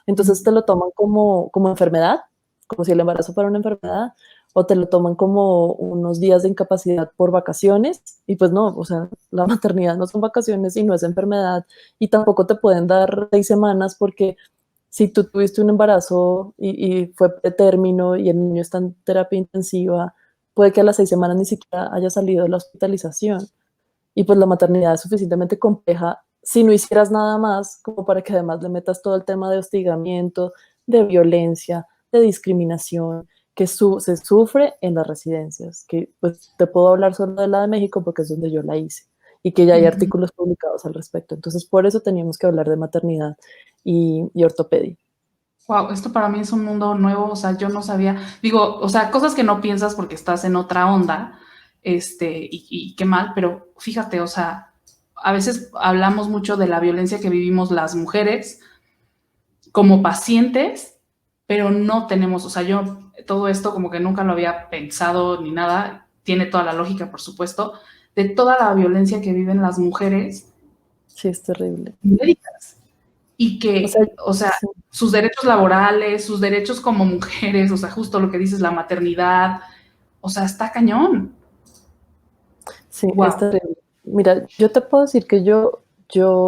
Entonces te lo toman como enfermedad, como si el embarazo fuera una enfermedad, o te lo toman como unos días de incapacidad por vacaciones, y pues no, o sea, la maternidad no son vacaciones y no es enfermedad, y tampoco te pueden dar 6 semanas, porque si tú tuviste un embarazo y fue pretérmino y el niño está en terapia intensiva, puede que a las 6 semanas ni siquiera haya salido de la hospitalización. Y pues la maternidad es suficientemente compleja si no hicieras nada más, como para que además le metas todo el tema de hostigamiento, de violencia, de discriminación, que se sufre en las residencias, que pues te puedo hablar solo de la de México porque es donde yo la hice, y que ya hay artículos publicados al respecto. Entonces, por eso teníamos que hablar de maternidad y ortopedia. Wow, esto para mí es un mundo nuevo, o sea, yo no sabía, digo, o sea, cosas que no piensas porque estás en otra onda, y qué mal, pero fíjate, o sea, a veces hablamos mucho de la violencia que vivimos las mujeres como pacientes, pero no tenemos, o sea, yo todo esto como que nunca lo había pensado ni nada, tiene toda la lógica, por supuesto, de toda la violencia que viven las mujeres Sí, es terrible. médicas y O sea, que, o sea, sí, sus derechos laborales, sus derechos como mujeres, o sea, justo lo que dices, la maternidad, o sea, está cañón. sí, es Wow. terrible. Mira, yo te puedo decir que yo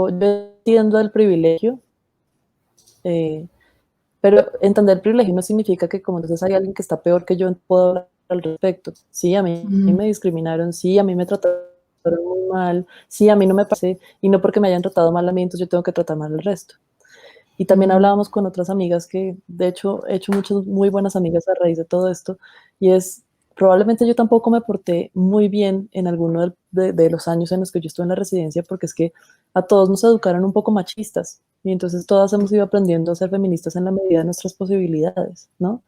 entiendo el privilegio, eh, pero entender el privilegio no significa que como entonces hay alguien que está peor que yo, puedo hablar al respecto. Sí, a mí Mm, me discriminaron, sí, a mí me trataron muy mal, sí, a mí no me parece, y no porque me hayan tratado mal a mí, entonces yo tengo que tratar mal al resto. Y también mm, hablábamos con otras amigas que, de hecho, he hecho muchas muy buenas amigas a raíz de todo esto, y probablemente yo tampoco me porté muy bien en alguno de los años en los que yo estuve en la residencia, porque es que a todos nos educaron un poco machistas, y entonces todas hemos ido aprendiendo a ser feministas en la medida de nuestras posibilidades, ¿no?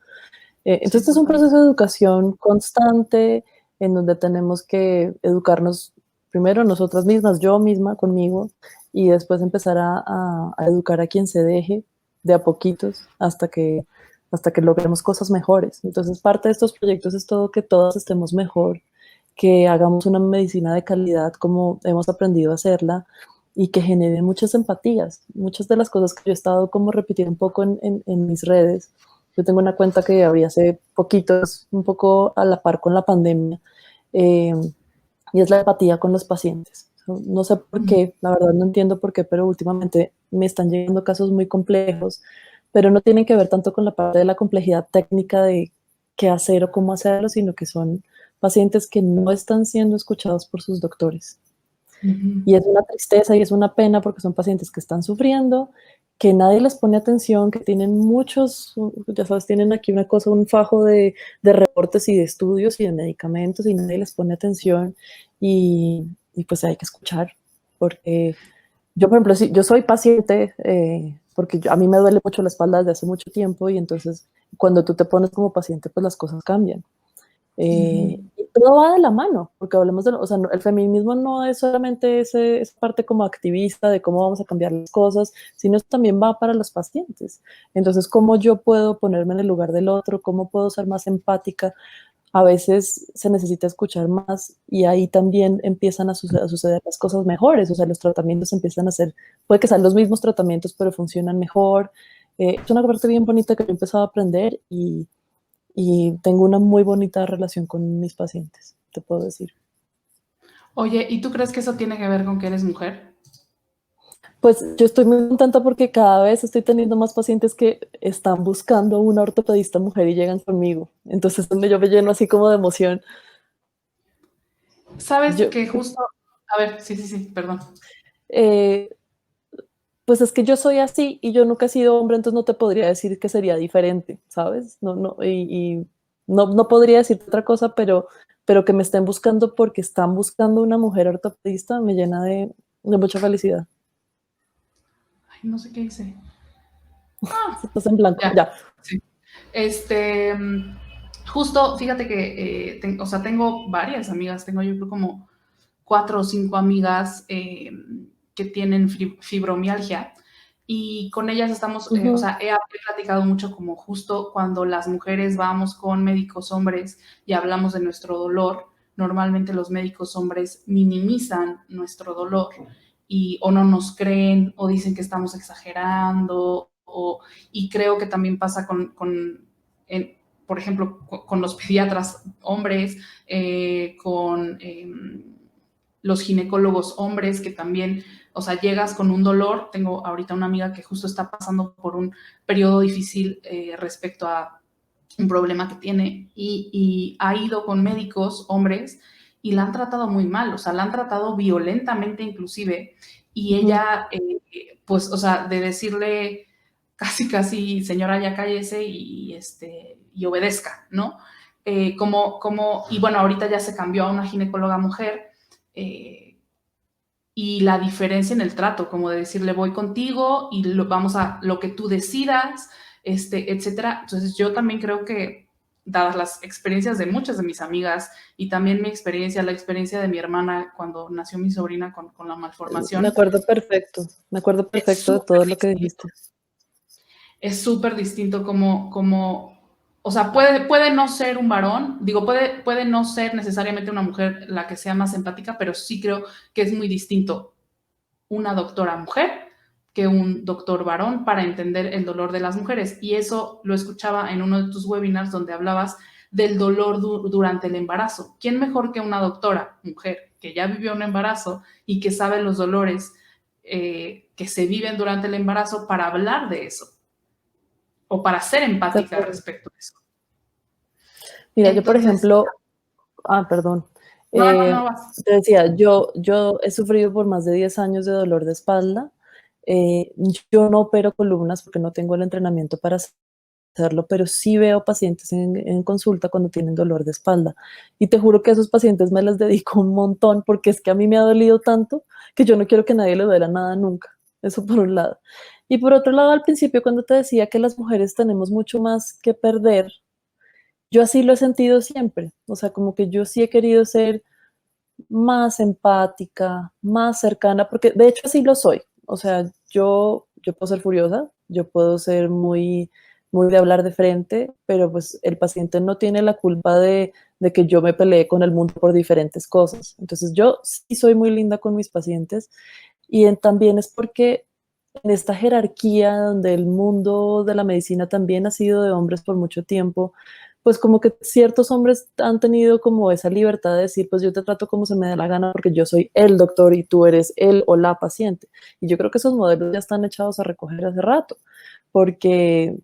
sí, Entonces es un total. proceso de educación constante, en donde tenemos que educarnos primero nosotras mismas, yo misma conmigo, y después empezar a educar a quien se deje de a poquitos hasta que logremos cosas mejores. Entonces parte de estos proyectos es todo que todas estemos mejor, que hagamos una medicina de calidad como hemos aprendido a hacerla, y que genere muchas empatías. Muchas de las cosas que yo he estado como repitiendo un poco en mis redes. Yo tengo una cuenta que abrí hace poquito, es un poco a la par con la pandemia, eh, y es la empatía con los pacientes. No sé por Mm, qué, la verdad no entiendo por qué, pero últimamente me están llegando casos muy complejos, pero no tienen que ver tanto con la parte de la complejidad técnica de qué hacer o cómo hacerlo, sino que son pacientes que no están siendo escuchados por sus doctores. ujú. Y es una tristeza y es una pena, porque son pacientes que están sufriendo, que nadie les pone atención, que tienen muchos, ya sabes, tienen aquí una cosa, un fajo de reportes y de estudios y de medicamentos, y nadie les pone atención, y pues hay que escuchar, porque yo, por ejemplo, yo soy paciente, porque a mí me duele mucho la espalda desde hace mucho tiempo, y entonces cuando tú te pones como paciente, pues las cosas cambian. Ujú. todo va de la mano, porque hablemos de, o sea, el feminismo no es solamente esa parte como activista de cómo vamos a cambiar las cosas, sino también va para los pacientes. Entonces, ¿cómo yo puedo ponerme en el lugar del otro? ¿Cómo puedo ser más empática? A veces se necesita escuchar más y ahí también empiezan a suceder las cosas mejores, o sea, los tratamientos empiezan a ser, puede que sean los mismos tratamientos, pero funcionan mejor. Es una parte bien bonita que yo he empezado a aprender y tengo una muy bonita relación con mis pacientes, te puedo decir. Oye, ¿y tú crees que eso tiene que ver con que eres mujer? Pues yo estoy muy contenta porque cada vez estoy teniendo más pacientes que están buscando una ortopedista mujer y llegan conmigo. Entonces yo me lleno así como de emoción. Sabes Yo, que justo, a ver, sí, sí, sí, perdón. eh, pues es que yo soy así y yo nunca he sido hombre, entonces no te podría decir que sería diferente, ¿sabes? Y no podría decirte otra cosa, pero que me estén buscando porque están buscando una mujer ortopedista me llena de mucha felicidad. Ay, no sé qué hice. Estás en blanco, Ya, ya. sí. Este, justo, fíjate que, o sea, tengo varias amigas, tengo yo creo como 4 o 5 amigas que tienen fibromialgia y con ellas estamos, o Ujú. sea, he platicado mucho como justo cuando las mujeres vamos con médicos hombres y hablamos de nuestro dolor, normalmente los médicos hombres minimizan nuestro dolor y o no nos creen o dicen que estamos exagerando y creo que también pasa por ejemplo, con los pediatras hombres, con los ginecólogos hombres que también, o sea, llegas con un dolor. Tengo ahorita una amiga que justo está pasando por un periodo difícil respecto a un problema que tiene y ha ido con médicos hombres y la han tratado muy mal, o sea, la han tratado violentamente inclusive y Ujú. ella, pues, o sea, de decirle casi, casi, señora, ya cállese y obedezca, ¿no? Y bueno, ahorita ya se cambió a una ginecóloga mujer, eh, y la diferencia en el trato, como de decirle voy contigo y vamos a lo que tú decidas, etcétera. Entonces yo también creo que, dadas las experiencias de muchas de mis amigas y también mi experiencia, la experiencia de mi hermana cuando nació mi sobrina con la malformación, Me acuerdo es perfecto de súper todo lo que distinto. dijiste. Es súper distinto como, o sea, puede no ser un varón, digo, puede no ser necesariamente una mujer la que sea más empática, pero sí creo que es muy distinto una doctora mujer que un doctor varón para entender el dolor de las mujeres. Y eso lo escuchaba en uno de tus webinars donde hablabas del dolor durante el embarazo. ¿Quién mejor que una doctora mujer que ya vivió un embarazo y que sabe los dolores que se viven durante el embarazo para hablar de eso o para ser De empática acuerdo. respecto a eso? Mira, yo por Entonces, ejemplo, perdón. no, no, Eh, no vas. te decía, yo he sufrido por más de 10 años de dolor de espalda. Yo no opero columnas porque no tengo el entrenamiento para hacerlo, pero sí veo pacientes en consulta cuando tienen dolor de espalda. Y te juro que a esos pacientes me les dedico un montón porque es que a mí me ha dolido tanto que yo no quiero que nadie le duela nada nunca. Eso por un lado. Y por otro lado, al principio cuando te decía que las mujeres tenemos mucho más que perder, yo así lo he sentido siempre. O sea, como que yo sí he querido ser más empática, más cercana, porque de hecho así lo soy. O sea, yo puedo ser furiosa, yo puedo ser muy de hablar de frente, pero pues el paciente no tiene la culpa de que yo me peleé con el mundo por diferentes cosas. Entonces yo sí soy muy linda con mis pacientes y también es porque en esta jerarquía donde el mundo de la medicina también ha sido de hombres por mucho tiempo, pues como que ciertos hombres han tenido como esa libertad de decir, pues yo te trato como se me da la gana porque yo soy el doctor y tú eres el o la paciente. Y yo creo que esos modelos ya están echados a recoger hace rato, porque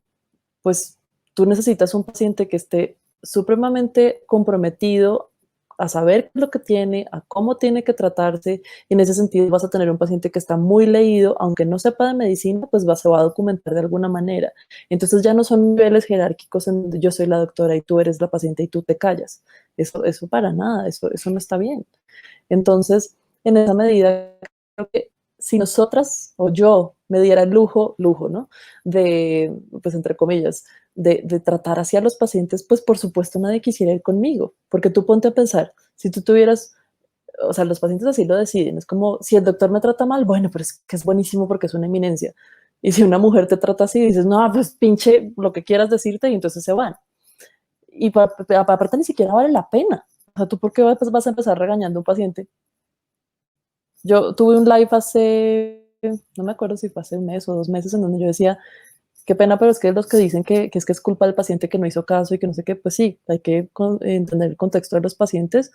pues tú necesitas un paciente que esté supremamente comprometido a saber qué es lo que tiene, a cómo tiene que tratarse, y en ese sentido vas a tener un paciente que está muy leído, aunque no sepa de medicina, pues se va a documentar de alguna manera. Entonces ya no son niveles jerárquicos en donde yo soy la doctora y tú eres la paciente y tú te callas. Eso para nada, eso no está bien. Entonces, en esa medida, creo que si nosotras o yo me diera el lujo, ¿no? Pues entre comillas, de tratar así a los pacientes, pues por supuesto nadie quisiera ir conmigo, porque tú ponte a pensar, si tú tuvieras, o sea, los pacientes así lo deciden, es como, si el doctor me trata mal, bueno, pero es que es buenísimo porque es una eminencia. Y si una mujer te trata así, dices, no, pues pinche lo que quieras decirte y entonces se van. Y aparte ni siquiera vale la pena. O sea, ¿tú por qué vas a empezar regañando a un paciente? Yo tuve un live hace, no me acuerdo si fue hace un mes o 2 meses, en donde yo decía, qué pena, pero es que los que dicen que es culpa del paciente que no hizo caso y que no sé qué, pues sí, hay que entender el contexto de los pacientes,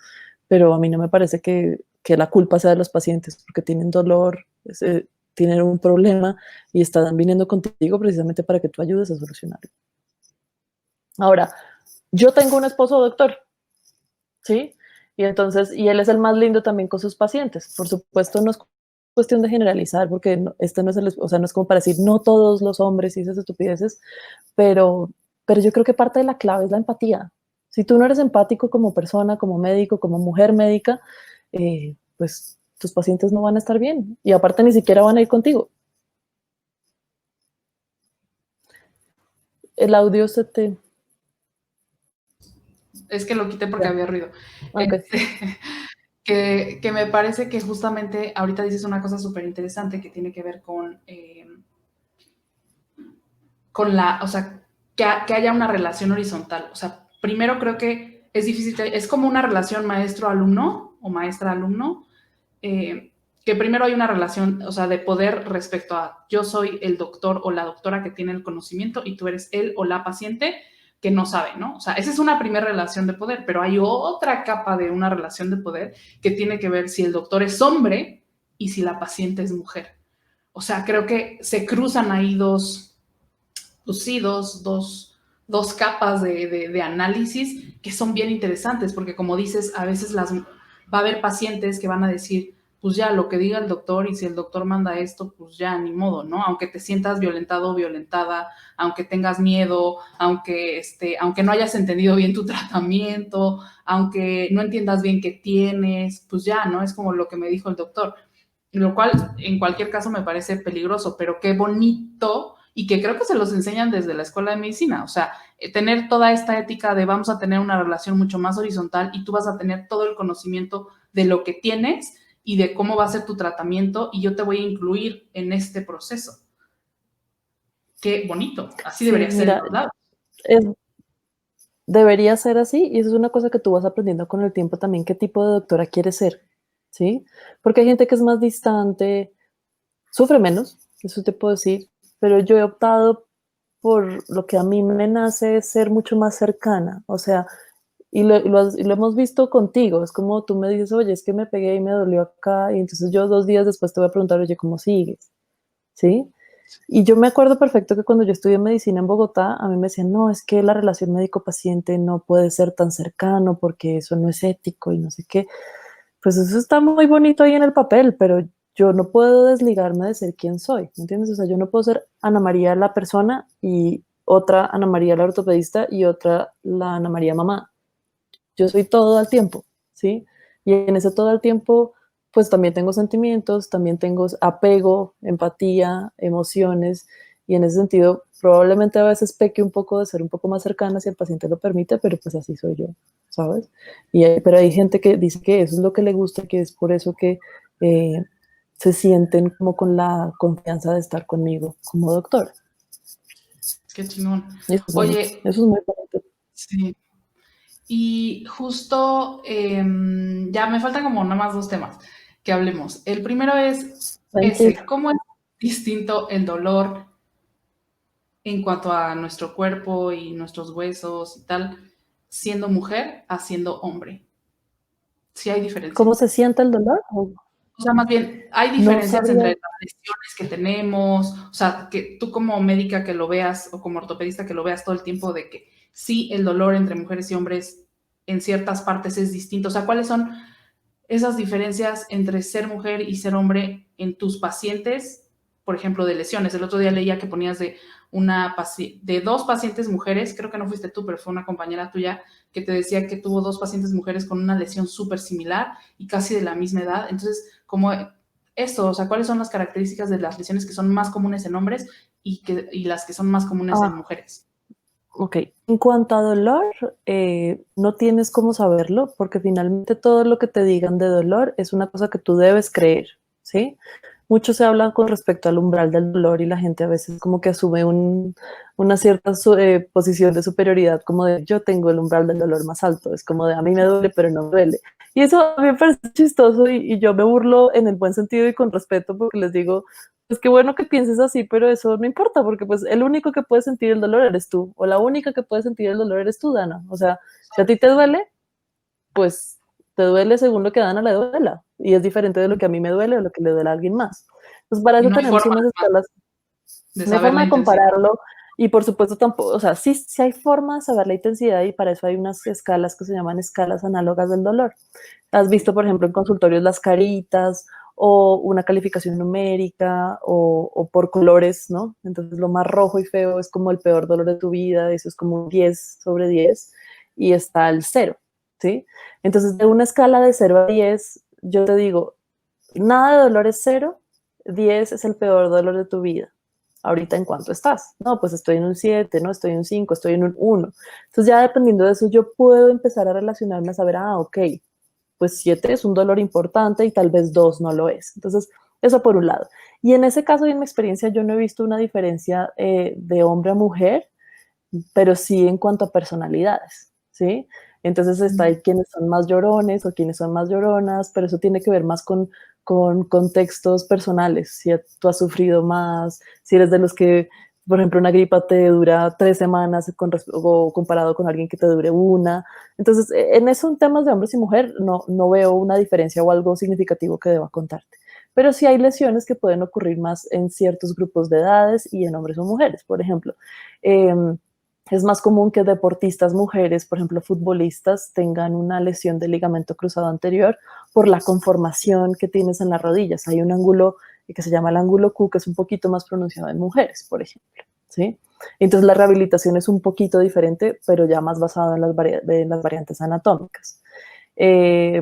pero a mí no me parece que la culpa sea de los pacientes, porque tienen dolor, tienen un problema y están viniendo contigo precisamente para que tú ayudes a solucionarlo. Ahora, yo tengo un esposo doctor, ¿sí? Y entonces, y él es el más lindo también con sus pacientes. Por supuesto, no es cuestión de generalizar, porque este no es o sea, no es como para decir no todos los hombres y esas estupideces, pero, pero yo creo que parte de la clave es la empatía. Si tú no eres empático como persona, como médico, como mujer médica, pues tus pacientes no van a estar bien y aparte ni siquiera van a ir contigo. El audio se te... Es que lo quité porque había ruido. Okay. Que me parece que justamente ahorita dices una cosa súper interesante que tiene que ver con la, o sea, que haya una relación horizontal. O sea, primero creo que es difícil, es como una relación maestro-alumno o maestra-alumno, que primero hay una relación, o sea, de poder respecto a yo soy el doctor o la doctora que tiene el conocimiento y tú eres él o la paciente que no sabe, ¿no? O sea, esa es una primera relación de poder, pero hay otra capa de una relación de poder que tiene que ver si el doctor es hombre y si la paciente es mujer. O sea, creo que se cruzan ahí pues sí, dos capas de análisis que son bien interesantes, porque como dices, a veces va a haber pacientes que van a decir, pues ya, lo que diga el doctor, y si el doctor manda esto, pues ya, ni modo, ¿no? Aunque te sientas violentado o violentada, aunque tengas miedo, aunque no hayas entendido bien tu tratamiento, aunque no entiendas bien qué tienes, pues ya, ¿no? Es como lo que me dijo el doctor. Lo cual, en cualquier caso, me parece peligroso, pero qué bonito y que creo que se los enseñan desde la escuela de medicina. O sea, tener toda esta ética de vamos a tener una relación mucho más horizontal y tú vas a tener todo el conocimiento de lo que tienes y de cómo va a ser tu tratamiento y yo te voy a incluir en este proceso. Qué bonito. Así debería ser en todos lados. Debería ser así y eso es una cosa que tú vas aprendiendo con el tiempo también, qué tipo de doctora quieres ser, ¿sí? Porque hay gente que es más distante, sufre menos, eso te puedo decir, pero yo he optado por lo que a mí me nace ser mucho más cercana, o sea, y lo hemos visto contigo, es como tú me dices, oye, es que me pegué y me dolió acá, y entonces yo 2 días después te voy a preguntar, oye, ¿cómo sigues? ¿Sí? Y yo me acuerdo perfecto que cuando yo estudié medicina en Bogotá, a mí me decían, no, es que la relación médico-paciente no puede ser tan cercano porque eso no es ético y no sé qué. Pues eso está muy bonito ahí en el papel, pero yo no puedo desligarme de ser quien soy, ¿me entiendes? O sea, yo no puedo ser Ana María la persona y otra Ana María la ortopedista y otra la Ana María mamá. Yo soy todo al tiempo, ¿sí? Y en ese todo el tiempo, pues también tengo sentimientos, también tengo apego, empatía, emociones, y en ese sentido probablemente a veces peque un poco de ser un poco más cercana si el paciente lo permite, pero pues así soy yo, ¿sabes? Pero hay gente que dice que eso es lo que le gusta, que es por eso que se sienten como con la confianza de estar conmigo como doctora. Qué chingón. Eso Oye, es muy bonito. sí. Y justo, ya me faltan como nada más 2 temas que hablemos. El primero es ese, ¿cómo es distinto el dolor en cuanto a nuestro cuerpo y nuestros huesos y tal, siendo mujer a siendo hombre? Sí hay diferencia. ¿Cómo se siente el dolor? O sea, más bien, hay No diferencias sabría. entre las lesiones que tenemos, o sea, que tú como médica que lo veas o como ortopedista que lo veas todo el tiempo de que sí, el dolor entre mujeres y hombres en ciertas partes es distinto. O sea, ¿cuáles son esas diferencias entre ser mujer y ser hombre en tus pacientes, por ejemplo, de lesiones? El otro día leía que ponías de 2 pacientes mujeres, creo que no fuiste tú, pero fue una compañera tuya que te decía que tuvo 2 pacientes mujeres con una lesión súper similar y casi de la misma edad. Entonces, como esto, o sea, ¿cuáles son las características de las lesiones que son más comunes en hombres y las que son más comunes en mujeres? Ok, en cuanto a dolor, no tienes cómo saberlo porque finalmente todo lo que te digan de dolor es una cosa que tú debes creer, ¿sí? Mucho se habla con respecto al umbral del dolor y la gente a veces como que asume una cierta posición de superioridad, como de yo tengo el umbral del dolor más alto, es como de a mí me duele pero no me duele. Y eso a mí me parece chistoso y yo me burlo en el buen sentido y con respeto porque les digo, pues qué bueno que pienses así, pero eso no importa, porque pues el único que puede sentir el dolor eres tú, o la única que puede sentir el dolor eres tú, Dana. O sea, si a ti te duele, pues te duele según lo que a Dana le duela, y es diferente de lo que a mí me duele o lo que le duele a alguien más. Entonces, para Y eso no hay tenemos forma unas escalas, de no hay saber forma la de intensidad. compararlo, y por supuesto tampoco, o sea, sí hay forma de saber la intensidad, y para eso hay unas escalas que se llaman escalas análogas del dolor. Has visto, Sí. por ejemplo, en consultorios las caritas o una calificación numérica o por colores, ¿no? Entonces lo más rojo y feo es como el peor dolor de tu vida, eso es como un 10 sobre 10 y está el cero, ¿sí? Entonces de una escala de 0 a 10, yo te digo, nada de dolor es cero, 10 es el peor dolor de tu vida. Ahorita, ¿en cuánto estás? No, pues estoy en un 7, no, estoy en un 5, estoy en un 1. Entonces ya dependiendo de eso, yo puedo empezar a relacionarme a saber, ok, pues 7 es un dolor importante y tal vez 2 no lo es. Entonces, eso por un lado. Y en ese caso y en mi experiencia yo no he visto una diferencia de hombre a mujer, pero sí en cuanto a personalidades, ¿sí? Entonces está ahí quienes son más llorones o quienes son más lloronas, pero eso tiene que ver más con contextos personales, si tú has sufrido más, si eres de los que, por ejemplo, una gripa te dura 3 semanas o comparado con alguien que te dure una. Entonces, en eso en temas de hombres y mujer no veo una diferencia o algo significativo que deba contarte. Pero sí hay lesiones que pueden ocurrir más en ciertos grupos de edades y en hombres o mujeres. Por ejemplo, eh, es más común que deportistas mujeres, por ejemplo, futbolistas, tengan una lesión del ligamento cruzado anterior por la conformación que tienes en las rodillas. Hay un ángulo que se llama el ángulo Q, que es un poquito más pronunciado en mujeres, por ejemplo, ¿sí? Entonces la rehabilitación es un poquito diferente, pero ya más basado en las variantes anatómicas.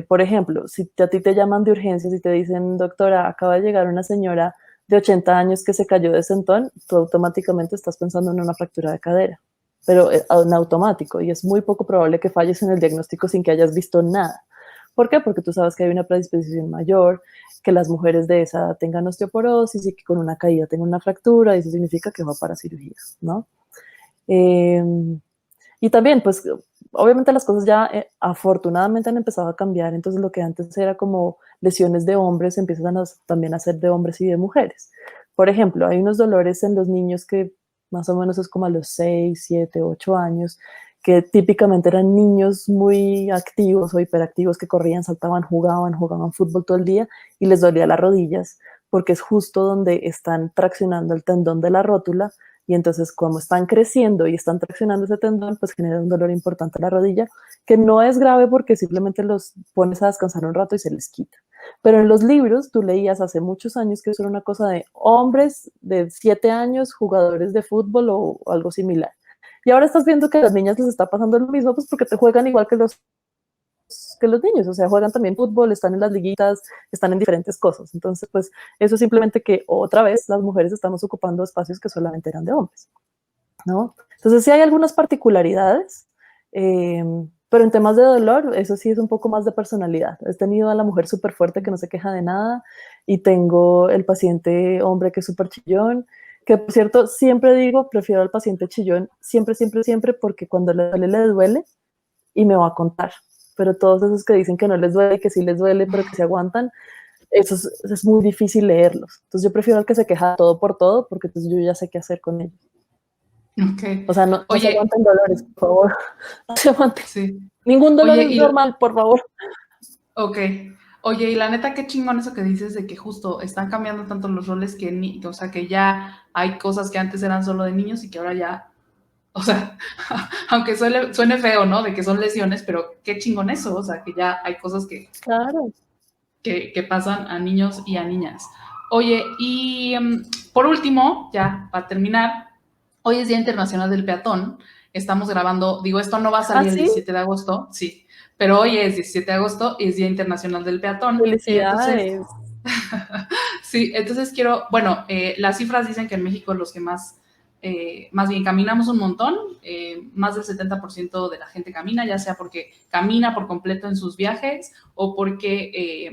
Por ejemplo, si a ti te llaman de urgencias y te dicen, doctora, acaba de llegar una señora de 80 años que se cayó de sentón, tú automáticamente estás pensando en una fractura de cadera, pero en automático, y es muy poco probable que falles en el diagnóstico sin que hayas visto nada. ¿Por qué? Porque tú sabes que hay una predisposición mayor, que las mujeres de esa edad tengan osteoporosis y que con una caída tengan una fractura, y eso significa que va para cirugía, ¿no? Eh, y también, pues, obviamente las cosas ya afortunadamente han empezado a cambiar, entonces lo que antes era como lesiones de hombres empiezan también a ser de hombres y de mujeres. Por ejemplo, hay unos dolores en los niños que más o menos es como a los 6, 7, 8 años, que típicamente eran niños muy activos o hiperactivos que corrían, saltaban, jugaban fútbol todo el día y les dolía las rodillas porque es justo donde están traccionando el tendón de la rótula y entonces como están creciendo y están traccionando ese tendón, pues genera un dolor importante a la rodilla, que no es grave porque simplemente los pones a descansar un rato y se les quita. Pero en los libros tú leías hace muchos años que eso era una cosa de hombres de 7 años, jugadores de fútbol o algo similar. Y ahora estás viendo que a las niñas les está pasando lo mismo, pues porque te juegan igual que los niños, o sea, juegan también fútbol, están en las liguitas, están en diferentes cosas. Entonces, pues eso es simplemente que otra vez las mujeres estamos ocupando espacios que solamente eran de hombres, ¿no? Entonces, sí hay algunas particularidades, eh, pero en temas de dolor, eso sí es un poco más de personalidad. He tenido a la mujer súper fuerte que no se queja de nada y tengo el paciente hombre que es súper chillón, que por cierto, siempre digo, prefiero al paciente chillón, siempre, siempre, siempre, porque cuando le duele y me va a contar. Pero todos esos que dicen que no les duele, que sí les duele, pero que se aguantan, eso es muy difícil leerlos. Entonces yo prefiero al que se queja todo por todo, porque entonces yo ya sé qué hacer con ellos. Ok. O sea, no se Oye, aguanten dolores, por favor. No se aguanten. sí. Ningún dolor Oye, es normal, por favor. ok. Oye, y la neta, qué chingón eso que dices de que justo están cambiando tanto los roles que, o sea, que ya hay cosas que antes eran solo de niños y que ahora ya, o sea, aunque suene feo, ¿no? De que son lesiones, pero qué chingón eso, o sea, que ya hay cosas Claro. que pasan a niños y a niñas. Oye, y por último, ya para terminar, hoy es Día Internacional del Peatón. Estamos grabando, digo, esto no va a Ah, salir el sí, 17 de agosto, sí, pero hoy es 17 de agosto y es Día Internacional del Peatón. Y entonces, felicidades. sí, entonces quiero, bueno, las cifras dicen que en México los que más más bien caminamos un montón, más del 70% de la gente camina, ya sea porque camina por completo en sus viajes o porque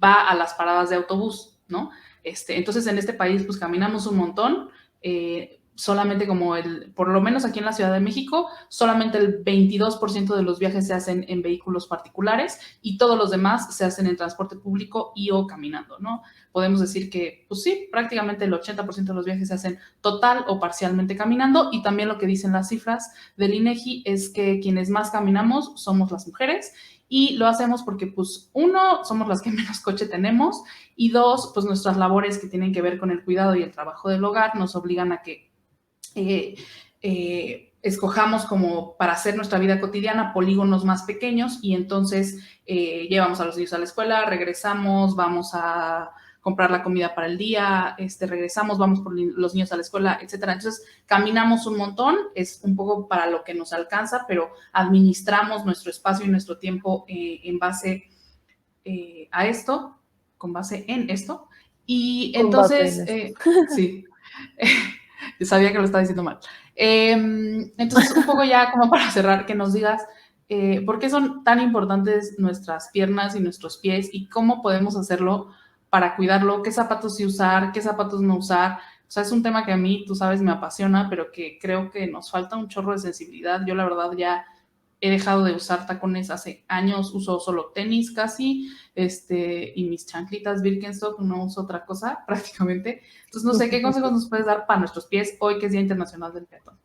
va a las paradas de autobús, ¿no? Entonces, en este país, pues caminamos un montón, solamente por lo menos aquí en la Ciudad de México, solamente el 22% de los viajes se hacen en vehículos particulares y todos los demás se hacen en transporte público y o caminando, ¿no? Podemos decir que, pues sí, prácticamente el 80% de los viajes se hacen total o parcialmente caminando, y también lo que dicen las cifras del INEGI es que quienes más caminamos somos las mujeres, y lo hacemos porque, pues, uno, somos las que menos coche tenemos, y dos, pues nuestras labores que tienen que ver con el cuidado y el trabajo del hogar nos obligan a que escojamos como para hacer nuestra vida cotidiana polígonos más pequeños, y entonces llevamos a los niños a la escuela, regresamos, vamos a comprar la comida para el día, regresamos, vamos por los niños a la escuela, etcétera. Entonces, caminamos un montón, es un poco para lo que nos alcanza, pero administramos nuestro espacio y nuestro tiempo en base a esto, con base en esto. Y Con base en entonces, esto. sí, sabía que lo estaba diciendo mal. Entonces, un poco ya como para cerrar, que nos digas por qué son tan importantes nuestras piernas y nuestros pies y cómo podemos hacerlo para cuidarlo, qué zapatos sí usar, qué zapatos no usar. O sea, es un tema que a mí, tú sabes, me apasiona, pero que creo que nos falta un chorro de sensibilidad. Yo, la verdad, ya he dejado de usar tacones hace años, uso solo tenis casi, y mis chanclitas Birkenstock, no uso otra cosa prácticamente. Entonces, no sé, ¿qué consejos nos puedes dar para nuestros pies hoy que es Día Internacional del Peatón?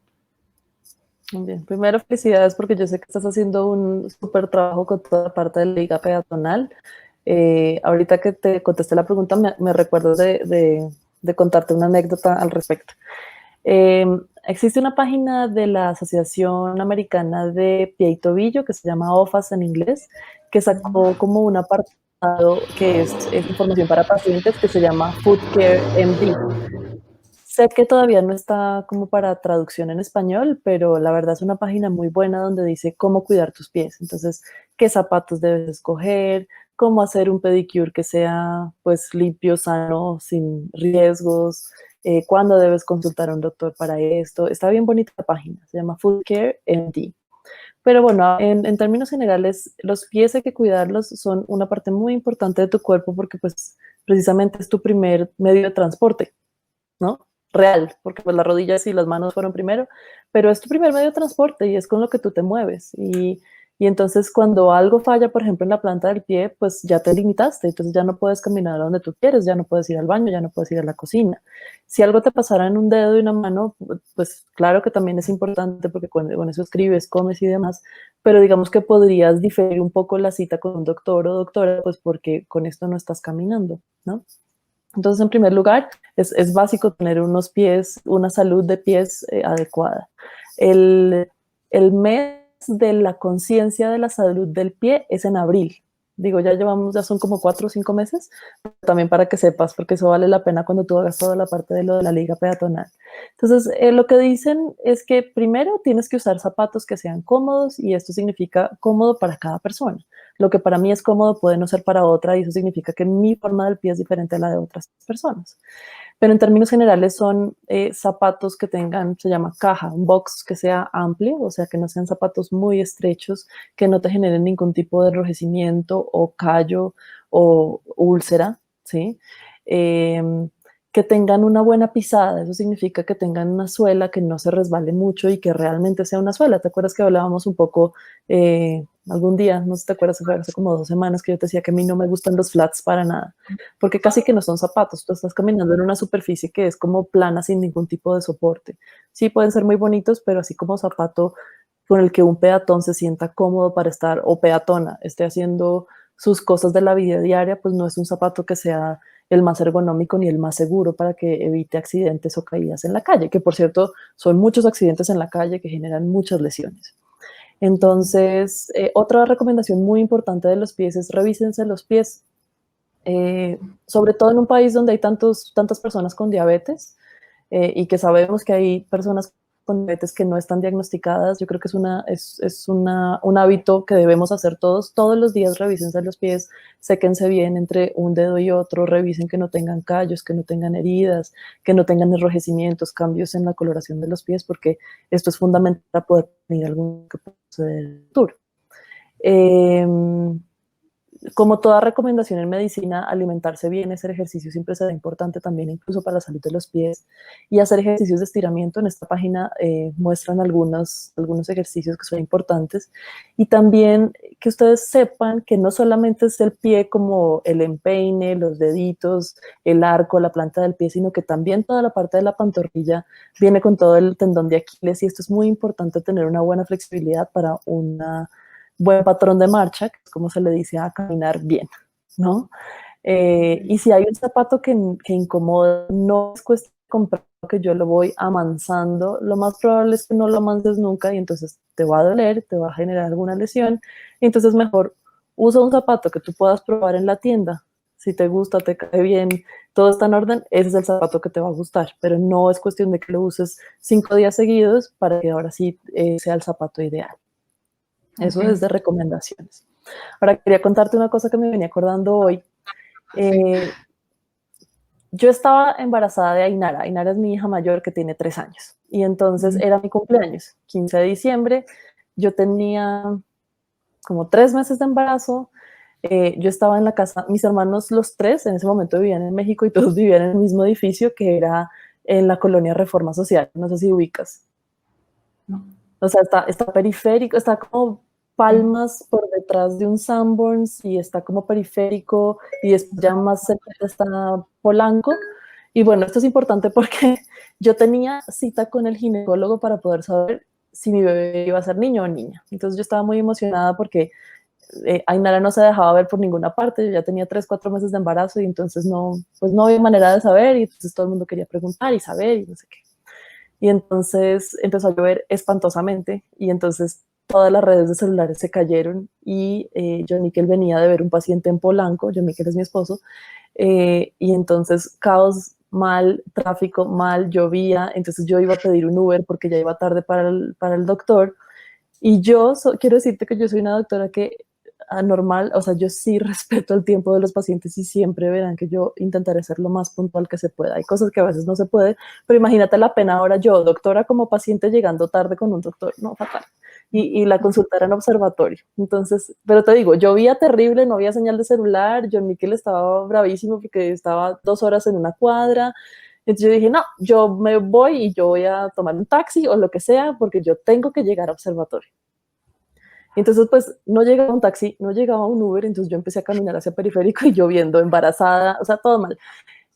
Bien, primero felicidades porque yo sé que estás haciendo un súper trabajo con toda la parte de la liga peatonal. Ahorita que te contesté la pregunta me recuerdo de contarte una anécdota al respecto. Existe una página de la Asociación Americana de Pie y Tobillo que se llama OFAS en inglés, que sacó como un apartado que es información para pacientes que se llama Foot Care MD. Sé que todavía no está como para traducción en español, pero la verdad es una página muy buena donde dice cómo cuidar tus pies. Entonces, qué zapatos debes escoger, cómo hacer un pedicure que sea pues limpio, sano, sin riesgos, cuándo debes consultar a un doctor para esto. Está bien bonita la página, se llama Foot Care MD. Pero bueno, en términos generales, los pies hay que cuidarlos, son una parte muy importante de tu cuerpo porque pues precisamente es tu primer medio de transporte, ¿no? Real, porque pues las rodillas y las manos fueron primero, pero es tu primer medio de transporte y es con lo que tú te mueves. Y entonces cuando algo falla, por ejemplo, en la planta del pie, pues ya te limitaste, entonces ya no puedes caminar a donde tú quieres, ya no puedes ir al baño, ya no puedes ir a la cocina. Si algo te pasara en un dedo y una mano, pues claro que también es importante porque con eso escribes, comes y demás, pero digamos que podrías diferir un poco la cita con un doctor o doctora, pues porque con esto no estás caminando, ¿no? Entonces, en primer lugar, es básico tener unos pies, una salud de pies adecuada. El mes de la conciencia de la salud del pie es en abril. Digo, ya son como 4 o 5 meses, también para que sepas, porque eso vale la pena cuando tú hagas toda la parte de lo de la liga peatonal. Entonces, lo que dicen es que primero tienes que usar zapatos que sean cómodos, y esto significa cómodo para cada persona. Lo que para mí es cómodo puede no ser para otra, y eso significa que mi forma del pie es diferente a la de otras personas. Pero en términos generales son zapatos que tengan, se llama caja, un box que sea amplio, o sea, que no sean zapatos muy estrechos, que no te generen ningún tipo de enrojecimiento o callo o úlcera, ¿sí? Eh, que tengan una buena pisada, eso significa que tengan una suela que no se resbale mucho y que realmente sea una suela. ¿Te acuerdas que hablábamos un poco algún día, no sé si te acuerdas, fue hace como 2 semanas, que yo te decía que a mí no me gustan los flats para nada, porque casi que no son zapatos, tú estás caminando en una superficie que es como plana sin ningún tipo de soporte. Sí, pueden ser muy bonitos, pero así como zapato con el que un peatón se sienta cómodo para estar, o peatona, esté haciendo sus cosas de la vida diaria, pues no es un zapato que sea el más ergonómico ni el más seguro para que evite accidentes o caídas en la calle, que por cierto son muchos accidentes en la calle que generan muchas lesiones. Entonces, otra recomendación muy importante de los pies es revísense los pies, sobre todo en un país donde hay tantas personas con diabetes, y que sabemos que hay personas con diabetes que no están diagnosticadas. Yo creo que un hábito que debemos hacer todos los días. Revísense los pies, séquense bien entre un dedo y otro, revisen que no tengan callos, que no tengan heridas, que no tengan enrojecimientos, cambios en la coloración de los pies, porque esto es fundamental para poder prevenir algún que pueda suceder en el futuro. Como toda recomendación en medicina, alimentarse bien, hacer ejercicio siempre será importante también, incluso para la salud de los pies, y hacer ejercicios de estiramiento. En esta página muestran algunos ejercicios que son importantes, y también que ustedes sepan que no solamente es el pie como el empeine, los deditos, el arco, la planta del pie, sino que también toda la parte de la pantorrilla viene con todo el tendón de Aquiles, y esto es muy importante, tener una buena flexibilidad para una buen patrón de marcha, que es como se le dice a caminar bien, ¿no? Y si hay un zapato que incomoda, no es cuestión de comprar, que yo lo voy amansando, lo más probable es que no lo amanses nunca y entonces te va a doler, te va a generar alguna lesión, y entonces mejor usa un zapato que tú puedas probar en la tienda. Si te gusta, te cae bien, todo está en orden, ese es el zapato que te va a gustar, pero no es cuestión de que lo uses 5 días seguidos para que ahora sí sea el zapato ideal. Eso es de recomendaciones. Ahora, quería contarte una cosa que me venía acordando hoy. Yo estaba embarazada de Ainara. Ainara es mi hija mayor que tiene 3 años. Y entonces era mi cumpleaños, 15 de diciembre. Yo tenía como 3 meses de embarazo. Yo estaba en la casa, mis hermanos los 3 en ese momento vivían en México y todos vivían en el mismo edificio que era en la colonia Reforma Social. No sé si ubicas. No. O sea, está periférico, está como Palmas por detrás de un Sanborns y está como periférico, y después ya más cerca está Polanco. Y bueno, esto es importante porque yo tenía cita con el ginecólogo para poder saber si mi bebé iba a ser niño o niña. Entonces yo estaba muy emocionada porque Ainara no se dejaba ver por ninguna parte. Yo ya tenía 3, 4 meses de embarazo y entonces pues no había manera de saber, y entonces todo el mundo quería preguntar y saber y no sé qué. Y entonces empezó a llover espantosamente y entonces todas las redes de celulares se cayeron, y John Miquel venía de ver un paciente en Polanco. John Miquel es mi esposo, y entonces caos, mal, tráfico, mal, llovía, entonces yo iba a pedir un Uber porque ya iba tarde para el doctor. Y yo quiero decirte que yo soy una doctora que anormal, o sea, yo sí respeto el tiempo de los pacientes y siempre verán que yo intentaré ser lo más puntual que se pueda. Hay cosas que a veces no se puede, pero imagínate la pena ahora yo, doctora, como paciente llegando tarde con un doctor, no, fatal. Y la consulta era en observatorio. Entonces, pero te digo, llovía terrible, no había señal de celular, John Miquel estaba bravísimo porque estaba 2 horas en una cuadra. Entonces yo dije, no, yo me voy y yo voy a tomar un taxi o lo que sea porque yo tengo que llegar a observatorio. Entonces, pues, no llegaba un taxi, no llegaba un Uber, entonces yo empecé a caminar hacia periférico y lloviendo, embarazada, o sea, todo mal.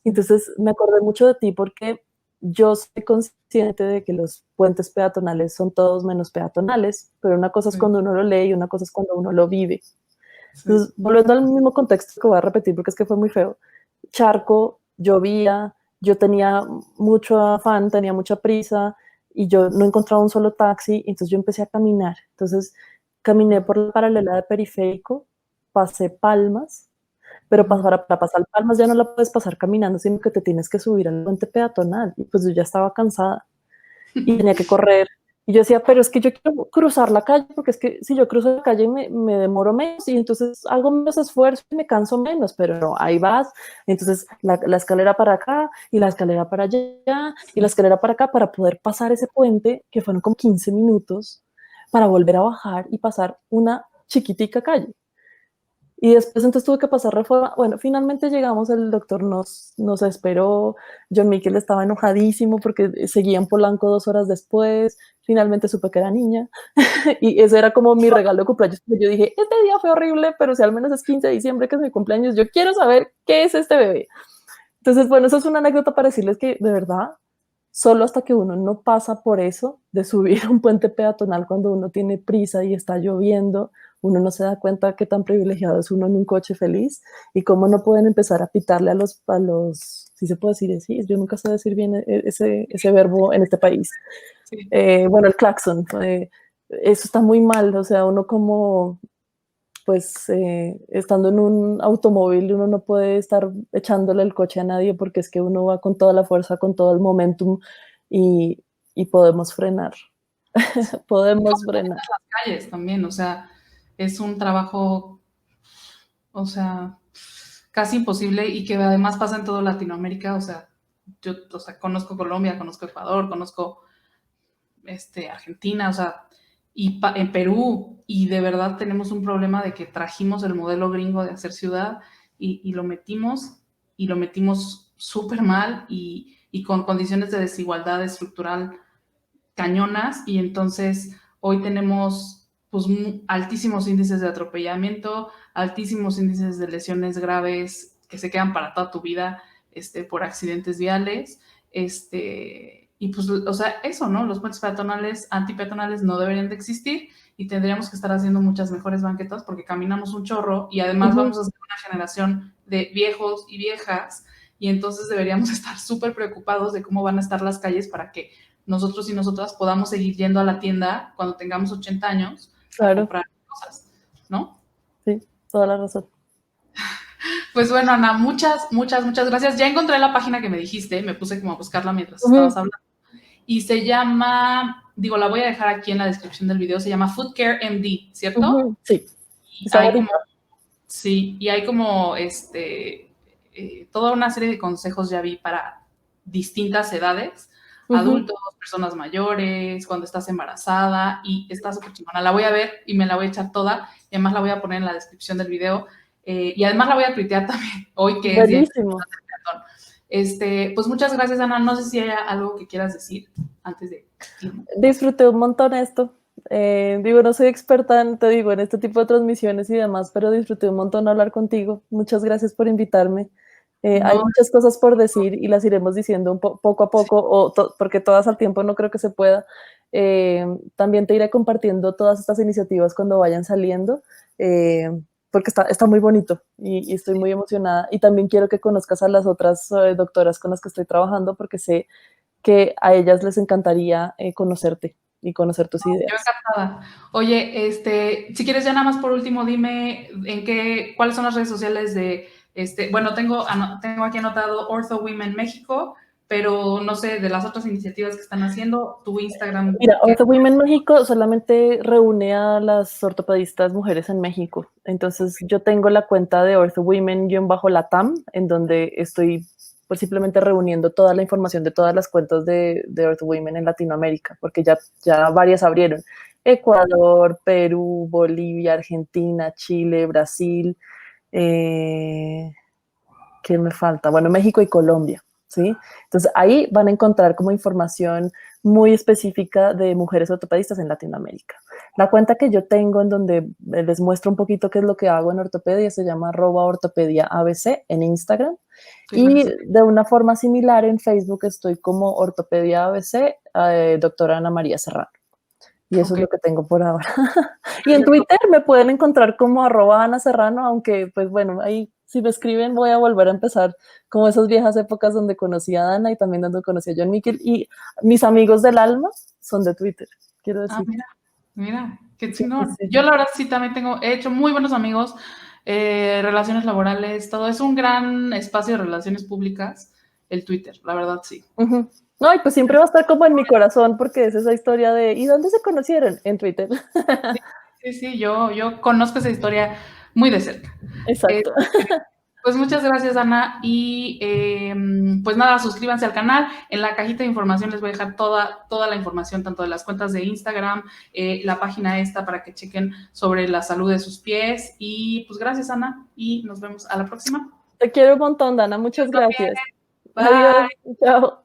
Entonces me acordé mucho de ti porque yo soy consciente de que los puentes peatonales son todos menos peatonales, pero una cosa es cuando uno lo lee y una cosa es cuando uno lo vive. Entonces, volviendo al mismo contexto que voy a repetir porque es que fue muy feo, charco, llovía, yo tenía mucho afán, tenía mucha prisa y yo no encontraba un solo taxi, entonces yo empecé a caminar. Entonces caminé por la paralela de periférico, pasé Palmas, pero para pasar Palmas ya no la puedes pasar caminando, sino que te tienes que subir al puente peatonal. Y pues yo ya estaba cansada y tenía que correr. Y yo decía, pero es que yo quiero cruzar la calle, porque es que si yo cruzo la calle me demoro menos y entonces hago menos esfuerzo y me canso menos, pero no, ahí vas. Entonces la escalera para acá y la escalera para allá y la escalera para acá para poder pasar ese puente, que fueron como 15 minutos, para volver a bajar y pasar una chiquitica calle. Y después entonces tuve que pasar Reforma. Bueno, finalmente llegamos, el doctor nos esperó, John Miquel estaba enojadísimo porque seguían Polanco 2 horas después, finalmente supe que era niña, y ese era como mi regalo de cumpleaños. Yo dije, este día fue horrible, pero si al menos es 15 de diciembre, que es mi cumpleaños, yo quiero saber qué es este bebé. Entonces, bueno, eso es una anécdota para decirles que de verdad, solo hasta que uno no pasa por eso de subir un puente peatonal cuando uno tiene prisa y está lloviendo, uno no se da cuenta qué tan privilegiado es uno en un coche feliz y cómo no pueden empezar a pitarle a los, si se puede decir así, yo nunca sé decir bien ese verbo en este país. Sí. Bueno, el claxon, eso está muy mal, o sea, uno como pues estando en un automóvil uno no puede estar echándole el coche a nadie porque es que uno va con toda la fuerza, con todo el momentum, y y podemos frenar. Podemos frenar. Las calles también, o sea, es un trabajo, o sea, casi imposible y que además pasa en toda Latinoamérica, o sea, yo, o sea, conozco Colombia, conozco Ecuador, conozco Argentina, o sea, y en Perú, y de verdad tenemos un problema de que trajimos el modelo gringo de hacer ciudad y lo metimos súper mal y con condiciones de desigualdad estructural cañonas, y entonces hoy tenemos pues altísimos índices de atropellamiento, altísimos índices de lesiones graves que se quedan para toda tu vida por accidentes viales, y pues, o sea, eso, ¿no? Los puentes peatonales, antipeatonales no deberían de existir y tendríamos que estar haciendo muchas mejores banquetas porque caminamos un chorro y además vamos a ser una generación de viejos y viejas y entonces deberíamos estar súper preocupados de cómo van a estar las calles para que nosotros y nosotras podamos seguir yendo a la tienda cuando tengamos 80 años a comprar cosas, ¿no? Sí, toda la razón. Pues bueno, Ana, muchas gracias. Ya encontré la página que me dijiste, me puse como a buscarla mientras estabas hablando. Y se llama, digo, la voy a dejar aquí en la descripción del video, se llama Food Care MD, ¿cierto? Sí. Y hay como toda una serie de consejos ya vi para distintas edades, adultos, personas mayores, cuando estás embarazada, y está súper chingona. La voy a ver y me la voy a echar toda, y además la voy a poner en la descripción del video, y además la voy a tuitear también hoy, que es día pues muchas gracias, Ana. No sé si hay algo que quieras decir antes de... Disfruté un montón esto. Digo, no soy experta en este tipo de transmisiones y demás, pero disfruté un montón hablar contigo. Muchas gracias por invitarme. Hay muchas cosas por decir y las iremos diciendo poco a poco, porque todas al tiempo no creo que se pueda. También te iré compartiendo todas estas iniciativas cuando vayan saliendo, porque está muy bonito y estoy muy emocionada. Y también quiero que conozcas a las otras doctoras con las que estoy trabajando, porque sé que a ellas les encantaría conocerte y conocer tus ideas. Yo encantada. Oye, si quieres ya nada más por último, dime cuáles son las redes sociales de, bueno, tengo aquí anotado Ortho Women México, pero no sé, de las otras iniciativas que están haciendo, tu Instagram. Mira, Ortho Women México solamente reúne a las ortopedistas mujeres en México. Entonces yo tengo la cuenta de Ortho Women-Latam, en donde estoy pues simplemente reuniendo toda la información de todas las cuentas de Ortho Women en Latinoamérica, porque ya varias abrieron. Ecuador, Perú, Bolivia, Argentina, Chile, Brasil, ¿qué me falta? Bueno, México y Colombia, ¿sí? Entonces ahí van a encontrar como información muy específica de mujeres ortopedistas en Latinoamérica. La cuenta que yo tengo en donde les muestro un poquito qué es lo que hago en ortopedia se llama @ortopediaabc en Instagram. Y de una forma similar en Facebook estoy como Ortopedia ABC, doctora Ana María Serrano. Y eso es lo que tengo por ahora. Y en Twitter me pueden encontrar como @Ana Serrano, aunque pues bueno, ahí si me escriben voy a volver a empezar como esas viejas épocas donde conocí a Dana y también donde conocí a John Miquel. Y mis amigos del alma son de Twitter, quiero decir. Mira, qué chingón. Sí. Yo la verdad sí también he hecho muy buenos amigos, relaciones laborales, todo. Es un gran espacio de relaciones públicas, el Twitter, la verdad sí. No, y pues siempre va a estar como en mi corazón porque es esa historia de ¿y dónde se conocieron? En Twitter. Sí, yo conozco esa historia muy de cerca. Exacto. Pues muchas gracias, Ana, y pues nada, suscríbanse al canal. En la cajita de información les voy a dejar toda la información, tanto de las cuentas de Instagram, la página esta para que chequen sobre la salud de sus pies. Y pues gracias, Ana, y nos vemos a la próxima. Te quiero un montón, Dana. Muchas gracias. Bye. Adiós. Chao.